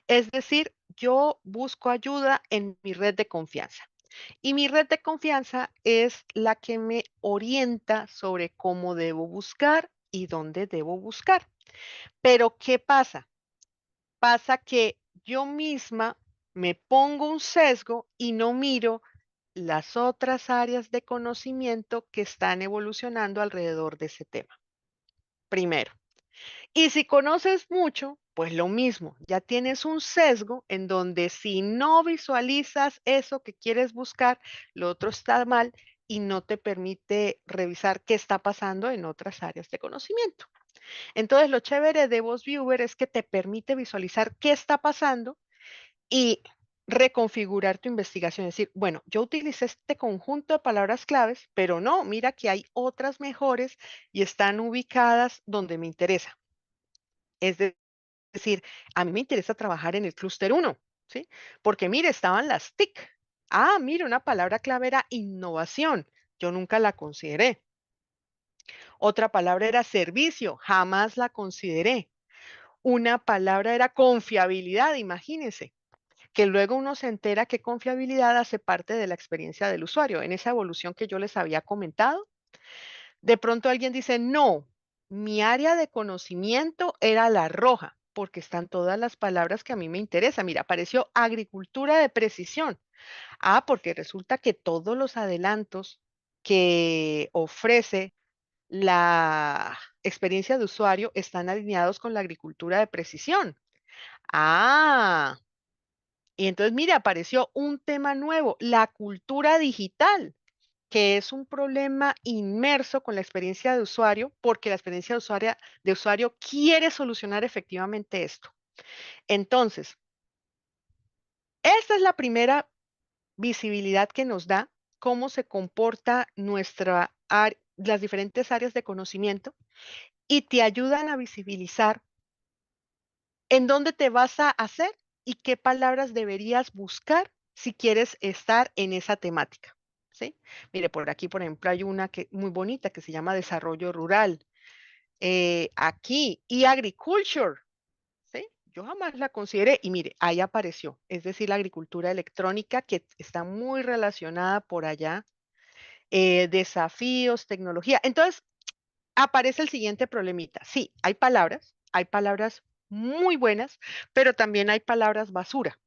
Es decir, yo busco ayuda en mi red de confianza. Y mi red de confianza es la que me orienta sobre cómo debo buscar y dónde debo buscar. Pero ¿qué pasa? Pasa que yo misma me pongo un sesgo y no miro las otras áreas de conocimiento que están evolucionando alrededor de ese tema. Primero. Y si conoces mucho, pues lo mismo, ya tienes un sesgo en donde si no visualizas eso que quieres buscar, lo otro está mal y no te permite revisar qué está pasando en otras áreas de conocimiento. Entonces, lo chévere de VozViewer es que te permite visualizar qué está pasando y reconfigurar tu investigación. Es decir, bueno, yo utilicé este conjunto de palabras claves, pero no, mira que hay otras mejores y están ubicadas donde me interesa. Es decir, a mí me interesa trabajar en el clúster 1, ¿sí? Porque mire, estaban las TIC. Ah, mire, una palabra clave era innovación. Yo nunca la consideré. Otra palabra era servicio. Jamás la consideré. Una palabra era confiabilidad, imagínense, que luego uno se entera que confiabilidad hace parte de la experiencia del usuario. En esa evolución que yo les había comentado, de pronto alguien dice, no, mi área de conocimiento era la roja, porque están todas las palabras que a mí me interesan. Mira, apareció agricultura de precisión. Ah, porque resulta que todos los adelantos que ofrece la experiencia de usuario están alineados con la agricultura de precisión. Ah, y entonces, mira, apareció un tema nuevo, la cultura digital, que es un problema inmerso con la experiencia de usuario, porque la experiencia de usuario quiere solucionar efectivamente esto. Entonces, esta es la primera visibilidad que nos da cómo se comporta las diferentes áreas de conocimiento y te ayudan a visibilizar en dónde te vas a hacer y qué palabras deberías buscar si quieres estar en esa temática. ¿Sí? Mire, por aquí, por ejemplo, hay una que, muy bonita que se llama desarrollo rural. Aquí, y agriculture. ¿Sí? Yo jamás la consideré y mire, ahí apareció. Es decir, la agricultura electrónica que está muy relacionada por allá. Desafíos, tecnología. Entonces, aparece el siguiente problemita. Sí, hay palabras muy buenas, pero también hay palabras basura.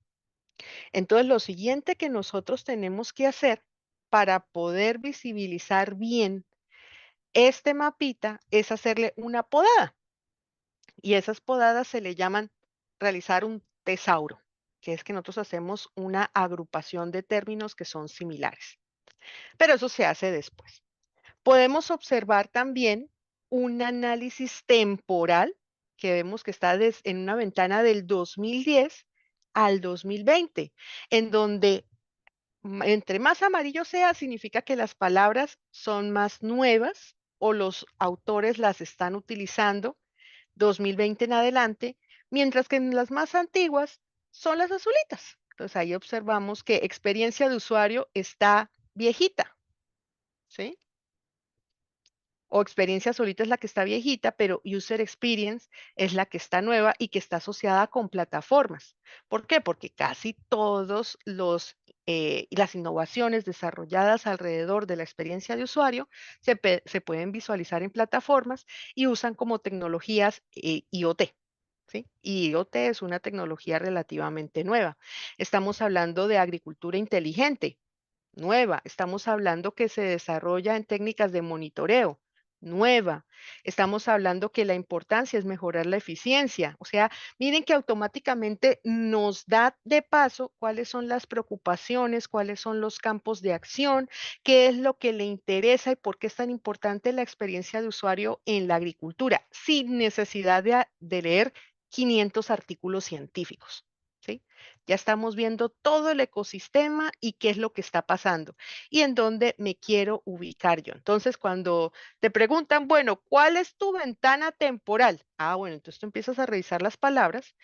Entonces, lo siguiente que nosotros tenemos que hacer para poder visibilizar bien este mapita es hacerle una podada. Y esas podadas se le llaman realizar un tesauro, que es que nosotros hacemos una agrupación de términos que son similares. Pero eso se hace después. Podemos observar también un análisis temporal que vemos que está en una ventana del 2010 al 2020, en donde entre más amarillo sea, significa que las palabras son más nuevas o los autores las están utilizando 2020 en adelante, mientras que en las más antiguas son las azulitas. Entonces ahí observamos que experiencia de usuario está viejita, ¿sí? O experiencia solita es la que está viejita, pero user experience es la que está nueva y que está asociada con plataformas. ¿Por qué? Porque casi todos las innovaciones desarrolladas alrededor de la experiencia de usuario se pueden visualizar en plataformas y usan como tecnologías IoT. ¿Sí? Y IoT es una tecnología relativamente nueva. Estamos hablando de agricultura inteligente, nueva. Estamos hablando que se desarrolla en técnicas de monitoreo, nueva. Estamos hablando que la importancia es mejorar la eficiencia. O sea, miren que automáticamente nos da de paso cuáles son las preocupaciones, cuáles son los campos de acción, qué es lo que le interesa y por qué es tan importante la experiencia de usuario en la agricultura, sin necesidad de leer 500 artículos científicos. ¿Sí? Ya estamos viendo todo el ecosistema y qué es lo que está pasando y en dónde me quiero ubicar yo. Entonces, cuando te preguntan, bueno, ¿cuál es tu ventana temporal? Ah, bueno, entonces tú empiezas a revisar las palabras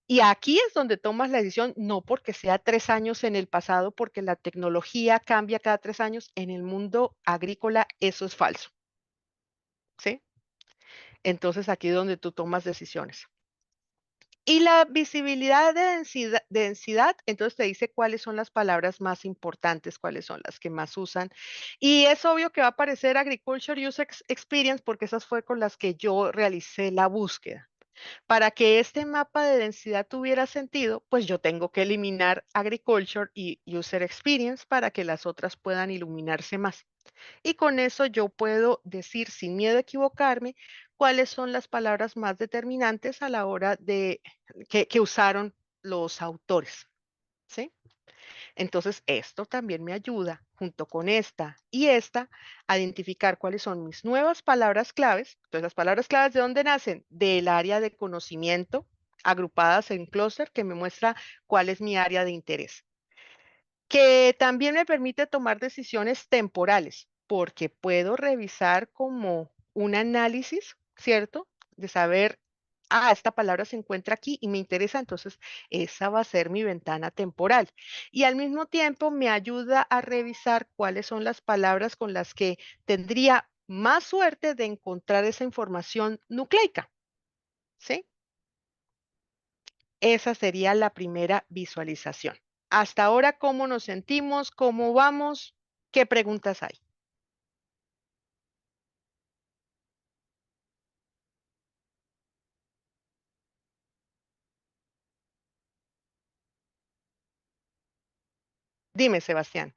y aquí es donde tomas la decisión, no porque sea 3 años en el pasado, porque la tecnología cambia cada 3 años. En el mundo agrícola eso es falso. ¿Sí? Entonces, aquí es donde tú tomas decisiones. Y la visibilidad de densidad, entonces te dice cuáles son las palabras más importantes, cuáles son las que más usan. Y es obvio que va a aparecer Agriculture User Experience porque esas fue con las que yo realicé la búsqueda. Para que este mapa de densidad tuviera sentido, pues yo tengo que eliminar Agriculture y User Experience para que las otras puedan iluminarse más. Y con eso yo puedo decir sin miedo a equivocarme cuáles son las palabras más determinantes a la hora de que usaron los autores. ¿Sí? Entonces, esto también me ayuda, junto con esta y esta, a identificar cuáles son mis nuevas palabras claves. Entonces, las palabras claves, ¿de dónde nacen? Del área de conocimiento, agrupadas en clúster, que me muestra cuál es mi área de interés. Que también me permite tomar decisiones temporales, porque puedo revisar como un análisis, ¿cierto? De saber, esta palabra se encuentra aquí y me interesa, entonces esa va a ser mi ventana temporal. Y al mismo tiempo me ayuda a revisar cuáles son las palabras con las que tendría más suerte de encontrar esa información nucleica, ¿sí? Esa sería la primera visualización. Hasta ahora, ¿cómo nos sentimos? ¿Cómo vamos? ¿Qué preguntas hay? Dime, Sebastián.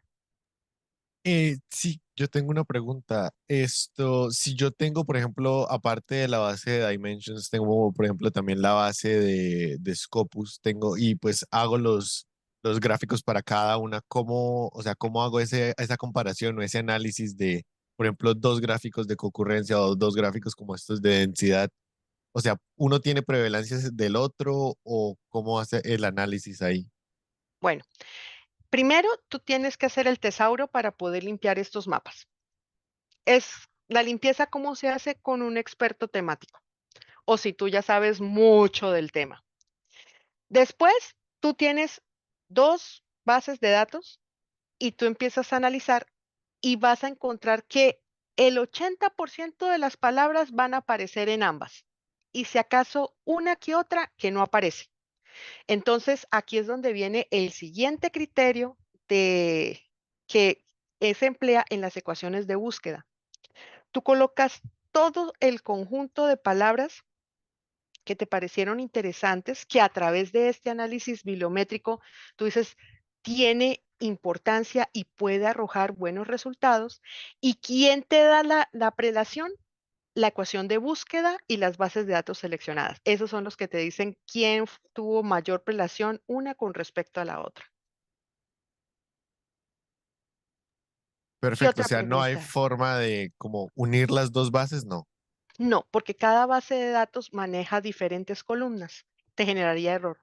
Sí, yo tengo una pregunta. Si yo tengo, por ejemplo, aparte de la base de Dimensions, tengo, por ejemplo, también la base de Scopus, y pues hago los gráficos para cada una, ¿cómo, o sea, cómo hago esa comparación o ese análisis de, por ejemplo, dos gráficos de concurrencia o dos gráficos como estos de densidad? O sea, ¿uno tiene prevalencias del otro o cómo hace el análisis ahí? Bueno, primero tú tienes que hacer el tesauro para poder limpiar estos mapas. Es la limpieza cómo se hace con un experto temático o si tú ya sabes mucho del tema. Después, tú tienes dos bases de datos y tú empiezas a analizar y vas a encontrar que el 80% de las palabras van a aparecer en ambas y si acaso una que otra que no aparece. Entonces, aquí es donde viene el siguiente criterio de que se emplea en las ecuaciones de búsqueda. Tú colocas todo el conjunto de palabras que te parecieron interesantes, que a través de este análisis bibliométrico tú dices, tiene importancia y puede arrojar buenos resultados. ¿Y quién te da la prelación? La ecuación de búsqueda y las bases de datos seleccionadas. Esos son los que te dicen quién tuvo mayor prelación una con respecto a la otra. ¿Qué Perfecto, o otra sea, no hay pregunta? forma de como unir las dos bases, no. No, porque cada base de datos maneja diferentes columnas. Te generaría error.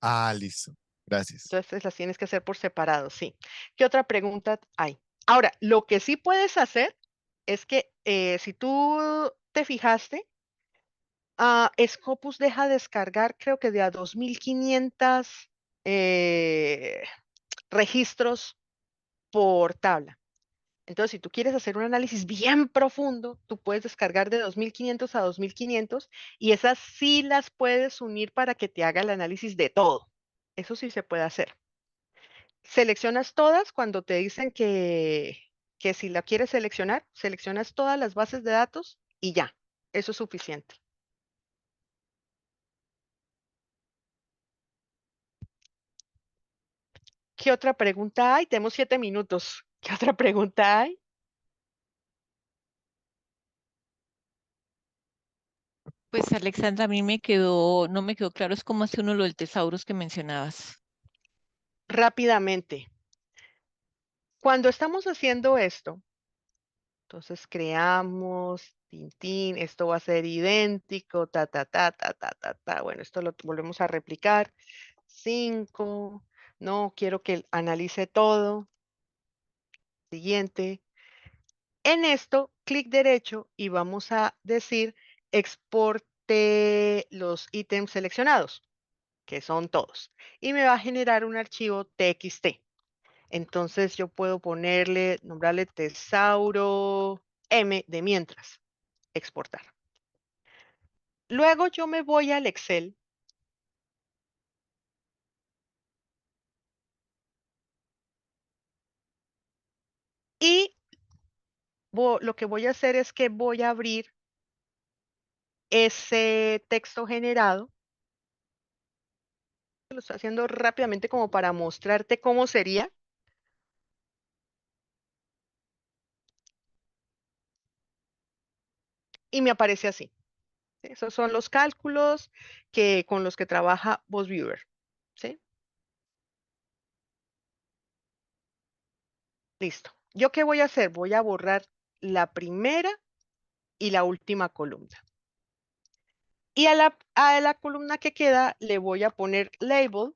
Ah, listo. Gracias. Entonces las tienes que hacer por separado, sí. ¿Qué otra pregunta hay? Ahora, lo que sí puedes hacer es que si tú te fijaste, Scopus deja descargar creo que de a 2.500 eh, registros por tabla. Entonces, si tú quieres hacer un análisis bien profundo, tú puedes descargar de 2.500 a 2.500 y esas sí las puedes unir para que te haga el análisis de todo. Eso sí se puede hacer. Seleccionas todas cuando te dicen que si la quieres seleccionar, seleccionas todas las bases de datos y ya, eso es suficiente. ¿Qué otra pregunta hay? Tenemos 7 minutos. ¿Qué otra pregunta hay? Pues Alexandra, a mí no me quedó claro, es como hace uno lo del tesauros que mencionabas. Rápidamente. Cuando estamos haciendo esto, entonces creamos, tin, esto va a ser idéntico, ta. Bueno, esto lo volvemos a replicar. 5, no, quiero que analice todo. Siguiente. En esto, clic derecho y vamos a decir exporte los ítems seleccionados, que son todos. Y me va a generar un archivo TXT. Entonces yo puedo nombrarle tesauro M de mientras, exportar. Luego yo me voy al Excel y lo que voy a hacer es que voy a abrir ese texto generado. Lo estoy haciendo rápidamente como para mostrarte cómo sería. Y me aparece así. Esos son los cálculos con los que trabaja VoiceViewer. ¿Sí? Listo. ¿Yo qué voy a hacer? Voy a borrar la primera y la última columna. Y a la columna que queda le voy a poner label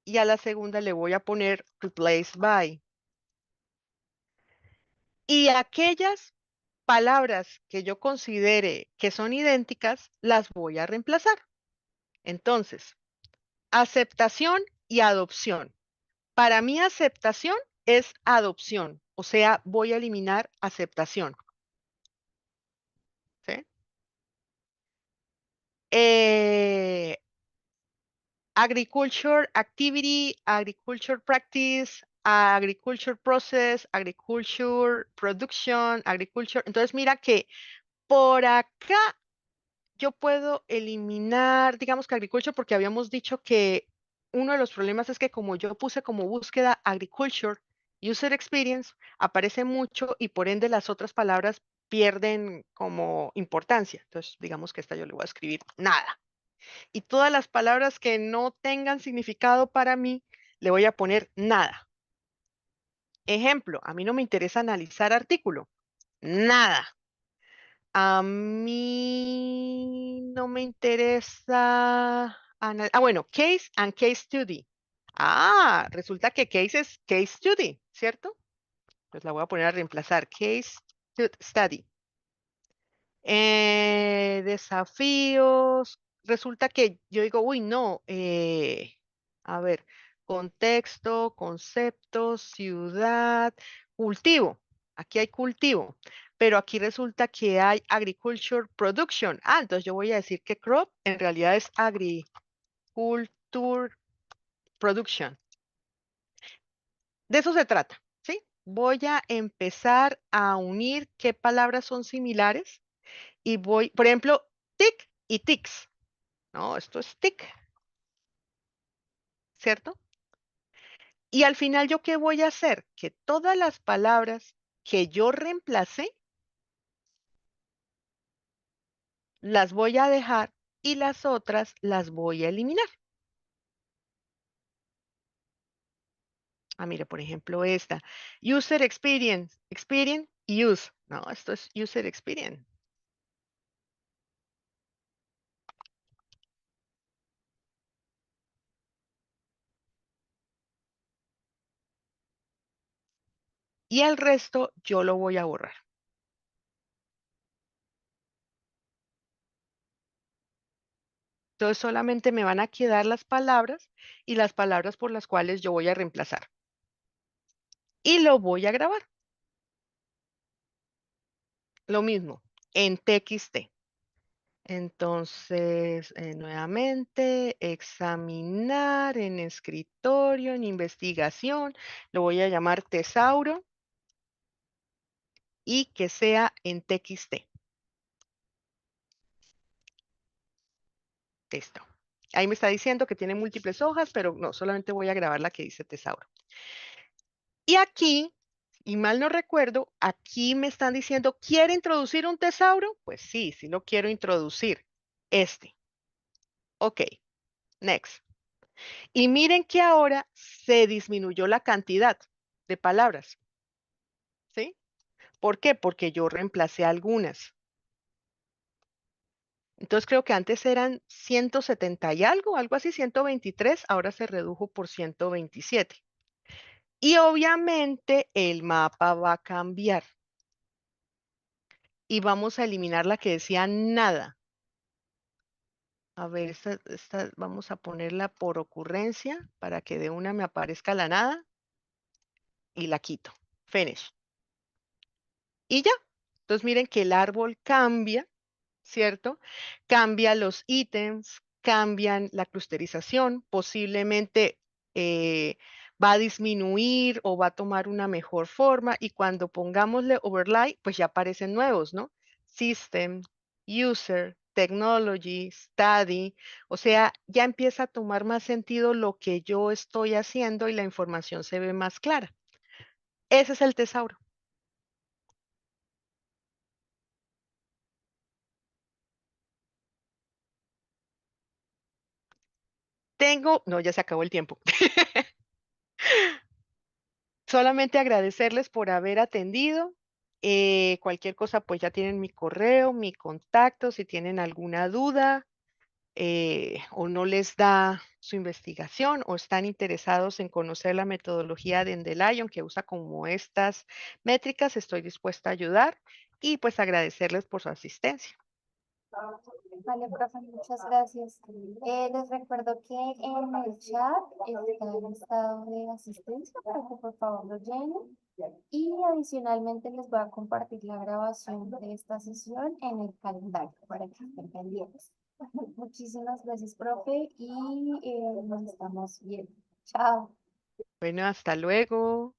y a la segunda le voy a poner replace by. Y aquellas palabras que yo considere que son idénticas, las voy a reemplazar. Entonces, aceptación y adopción. Para mí, aceptación es adopción, o sea, voy a eliminar aceptación. ¿Sí? Agriculture activity, agriculture practice, agriculture process, agriculture production, agriculture. Entonces, mira que por acá yo puedo eliminar, digamos que agriculture, porque habíamos dicho que uno de los problemas es que como yo puse como búsqueda agriculture, user experience, aparece mucho y por ende las otras palabras pierden como importancia. Entonces, digamos que esta yo le voy a escribir nada. Y todas las palabras que no tengan significado para mí, le voy a poner nada. Ejemplo, a mí no me interesa analizar artículo. Nada. A mí no me interesa. Bueno, case and case study. Resulta que case es case study, ¿cierto? Pues la voy a poner a reemplazar. Case study. Desafíos. Resulta que yo digo, uy, no. A ver, contexto, conceptos, ciudad, cultivo. Aquí hay cultivo, pero aquí resulta que hay agriculture production. Entonces yo voy a decir que crop en realidad es agriculture production. De eso se trata, ¿sí? Voy a empezar a unir qué palabras son similares y voy, por ejemplo, tick y ticks. No, esto es tick, ¿cierto? Y al final, ¿yo qué voy a hacer? Que todas las palabras que yo reemplacé, las voy a dejar y las otras las voy a eliminar. Mire, por ejemplo, esta. User experience, use. No, esto es user experience. Y el resto yo lo voy a borrar. Entonces solamente me van a quedar las palabras y las palabras por las cuales yo voy a reemplazar. Y lo voy a grabar. Lo mismo, en TXT. Entonces, nuevamente, examinar en escritorio, en investigación, lo voy a llamar tesauro y que sea en TXT. Listo. Ahí me está diciendo que tiene múltiples hojas, pero no, solamente voy a grabar la que dice tesauro. Y aquí, y mal no recuerdo, aquí me están diciendo, ¿quiere introducir un tesauro? Pues sí, sí lo quiero introducir. Este. Ok, next. Y miren que ahora se disminuyó la cantidad de palabras. ¿Sí? ¿Por qué? Porque yo reemplacé algunas. Entonces creo que antes eran 170 y algo así, 123, ahora se redujo por 127. Y obviamente el mapa va a cambiar. Y vamos a eliminar la que decía nada. A ver, esta vamos a ponerla por ocurrencia para que de una me aparezca la nada. Y la quito. Finish. Y ya. Entonces miren que el árbol cambia, ¿cierto? Cambia los ítems, cambian la clusterización, posiblemente va a disminuir o va a tomar una mejor forma y cuando pongámosle overlay, pues ya aparecen nuevos, ¿no? System, User, technology, study, o sea, ya empieza a tomar más sentido lo que yo estoy haciendo y la información se ve más clara. Ese es el tesauro. No, ya se acabó el tiempo. Solamente agradecerles por haber atendido. Cualquier cosa, pues ya tienen mi correo, mi contacto, si tienen alguna duda o no les da su investigación o están interesados en conocer la metodología de Endelion que usa como estas métricas, estoy dispuesta a ayudar y pues agradecerles por su asistencia. Vale, profe, muchas gracias. Les recuerdo que en el chat está el listado de asistencia para que por favor lo llenen. Y adicionalmente les voy a compartir la grabación de esta sesión en el calendario para que estén pendientes. Muchísimas gracias, profe, y nos estamos viendo. Chao. Bueno, hasta luego.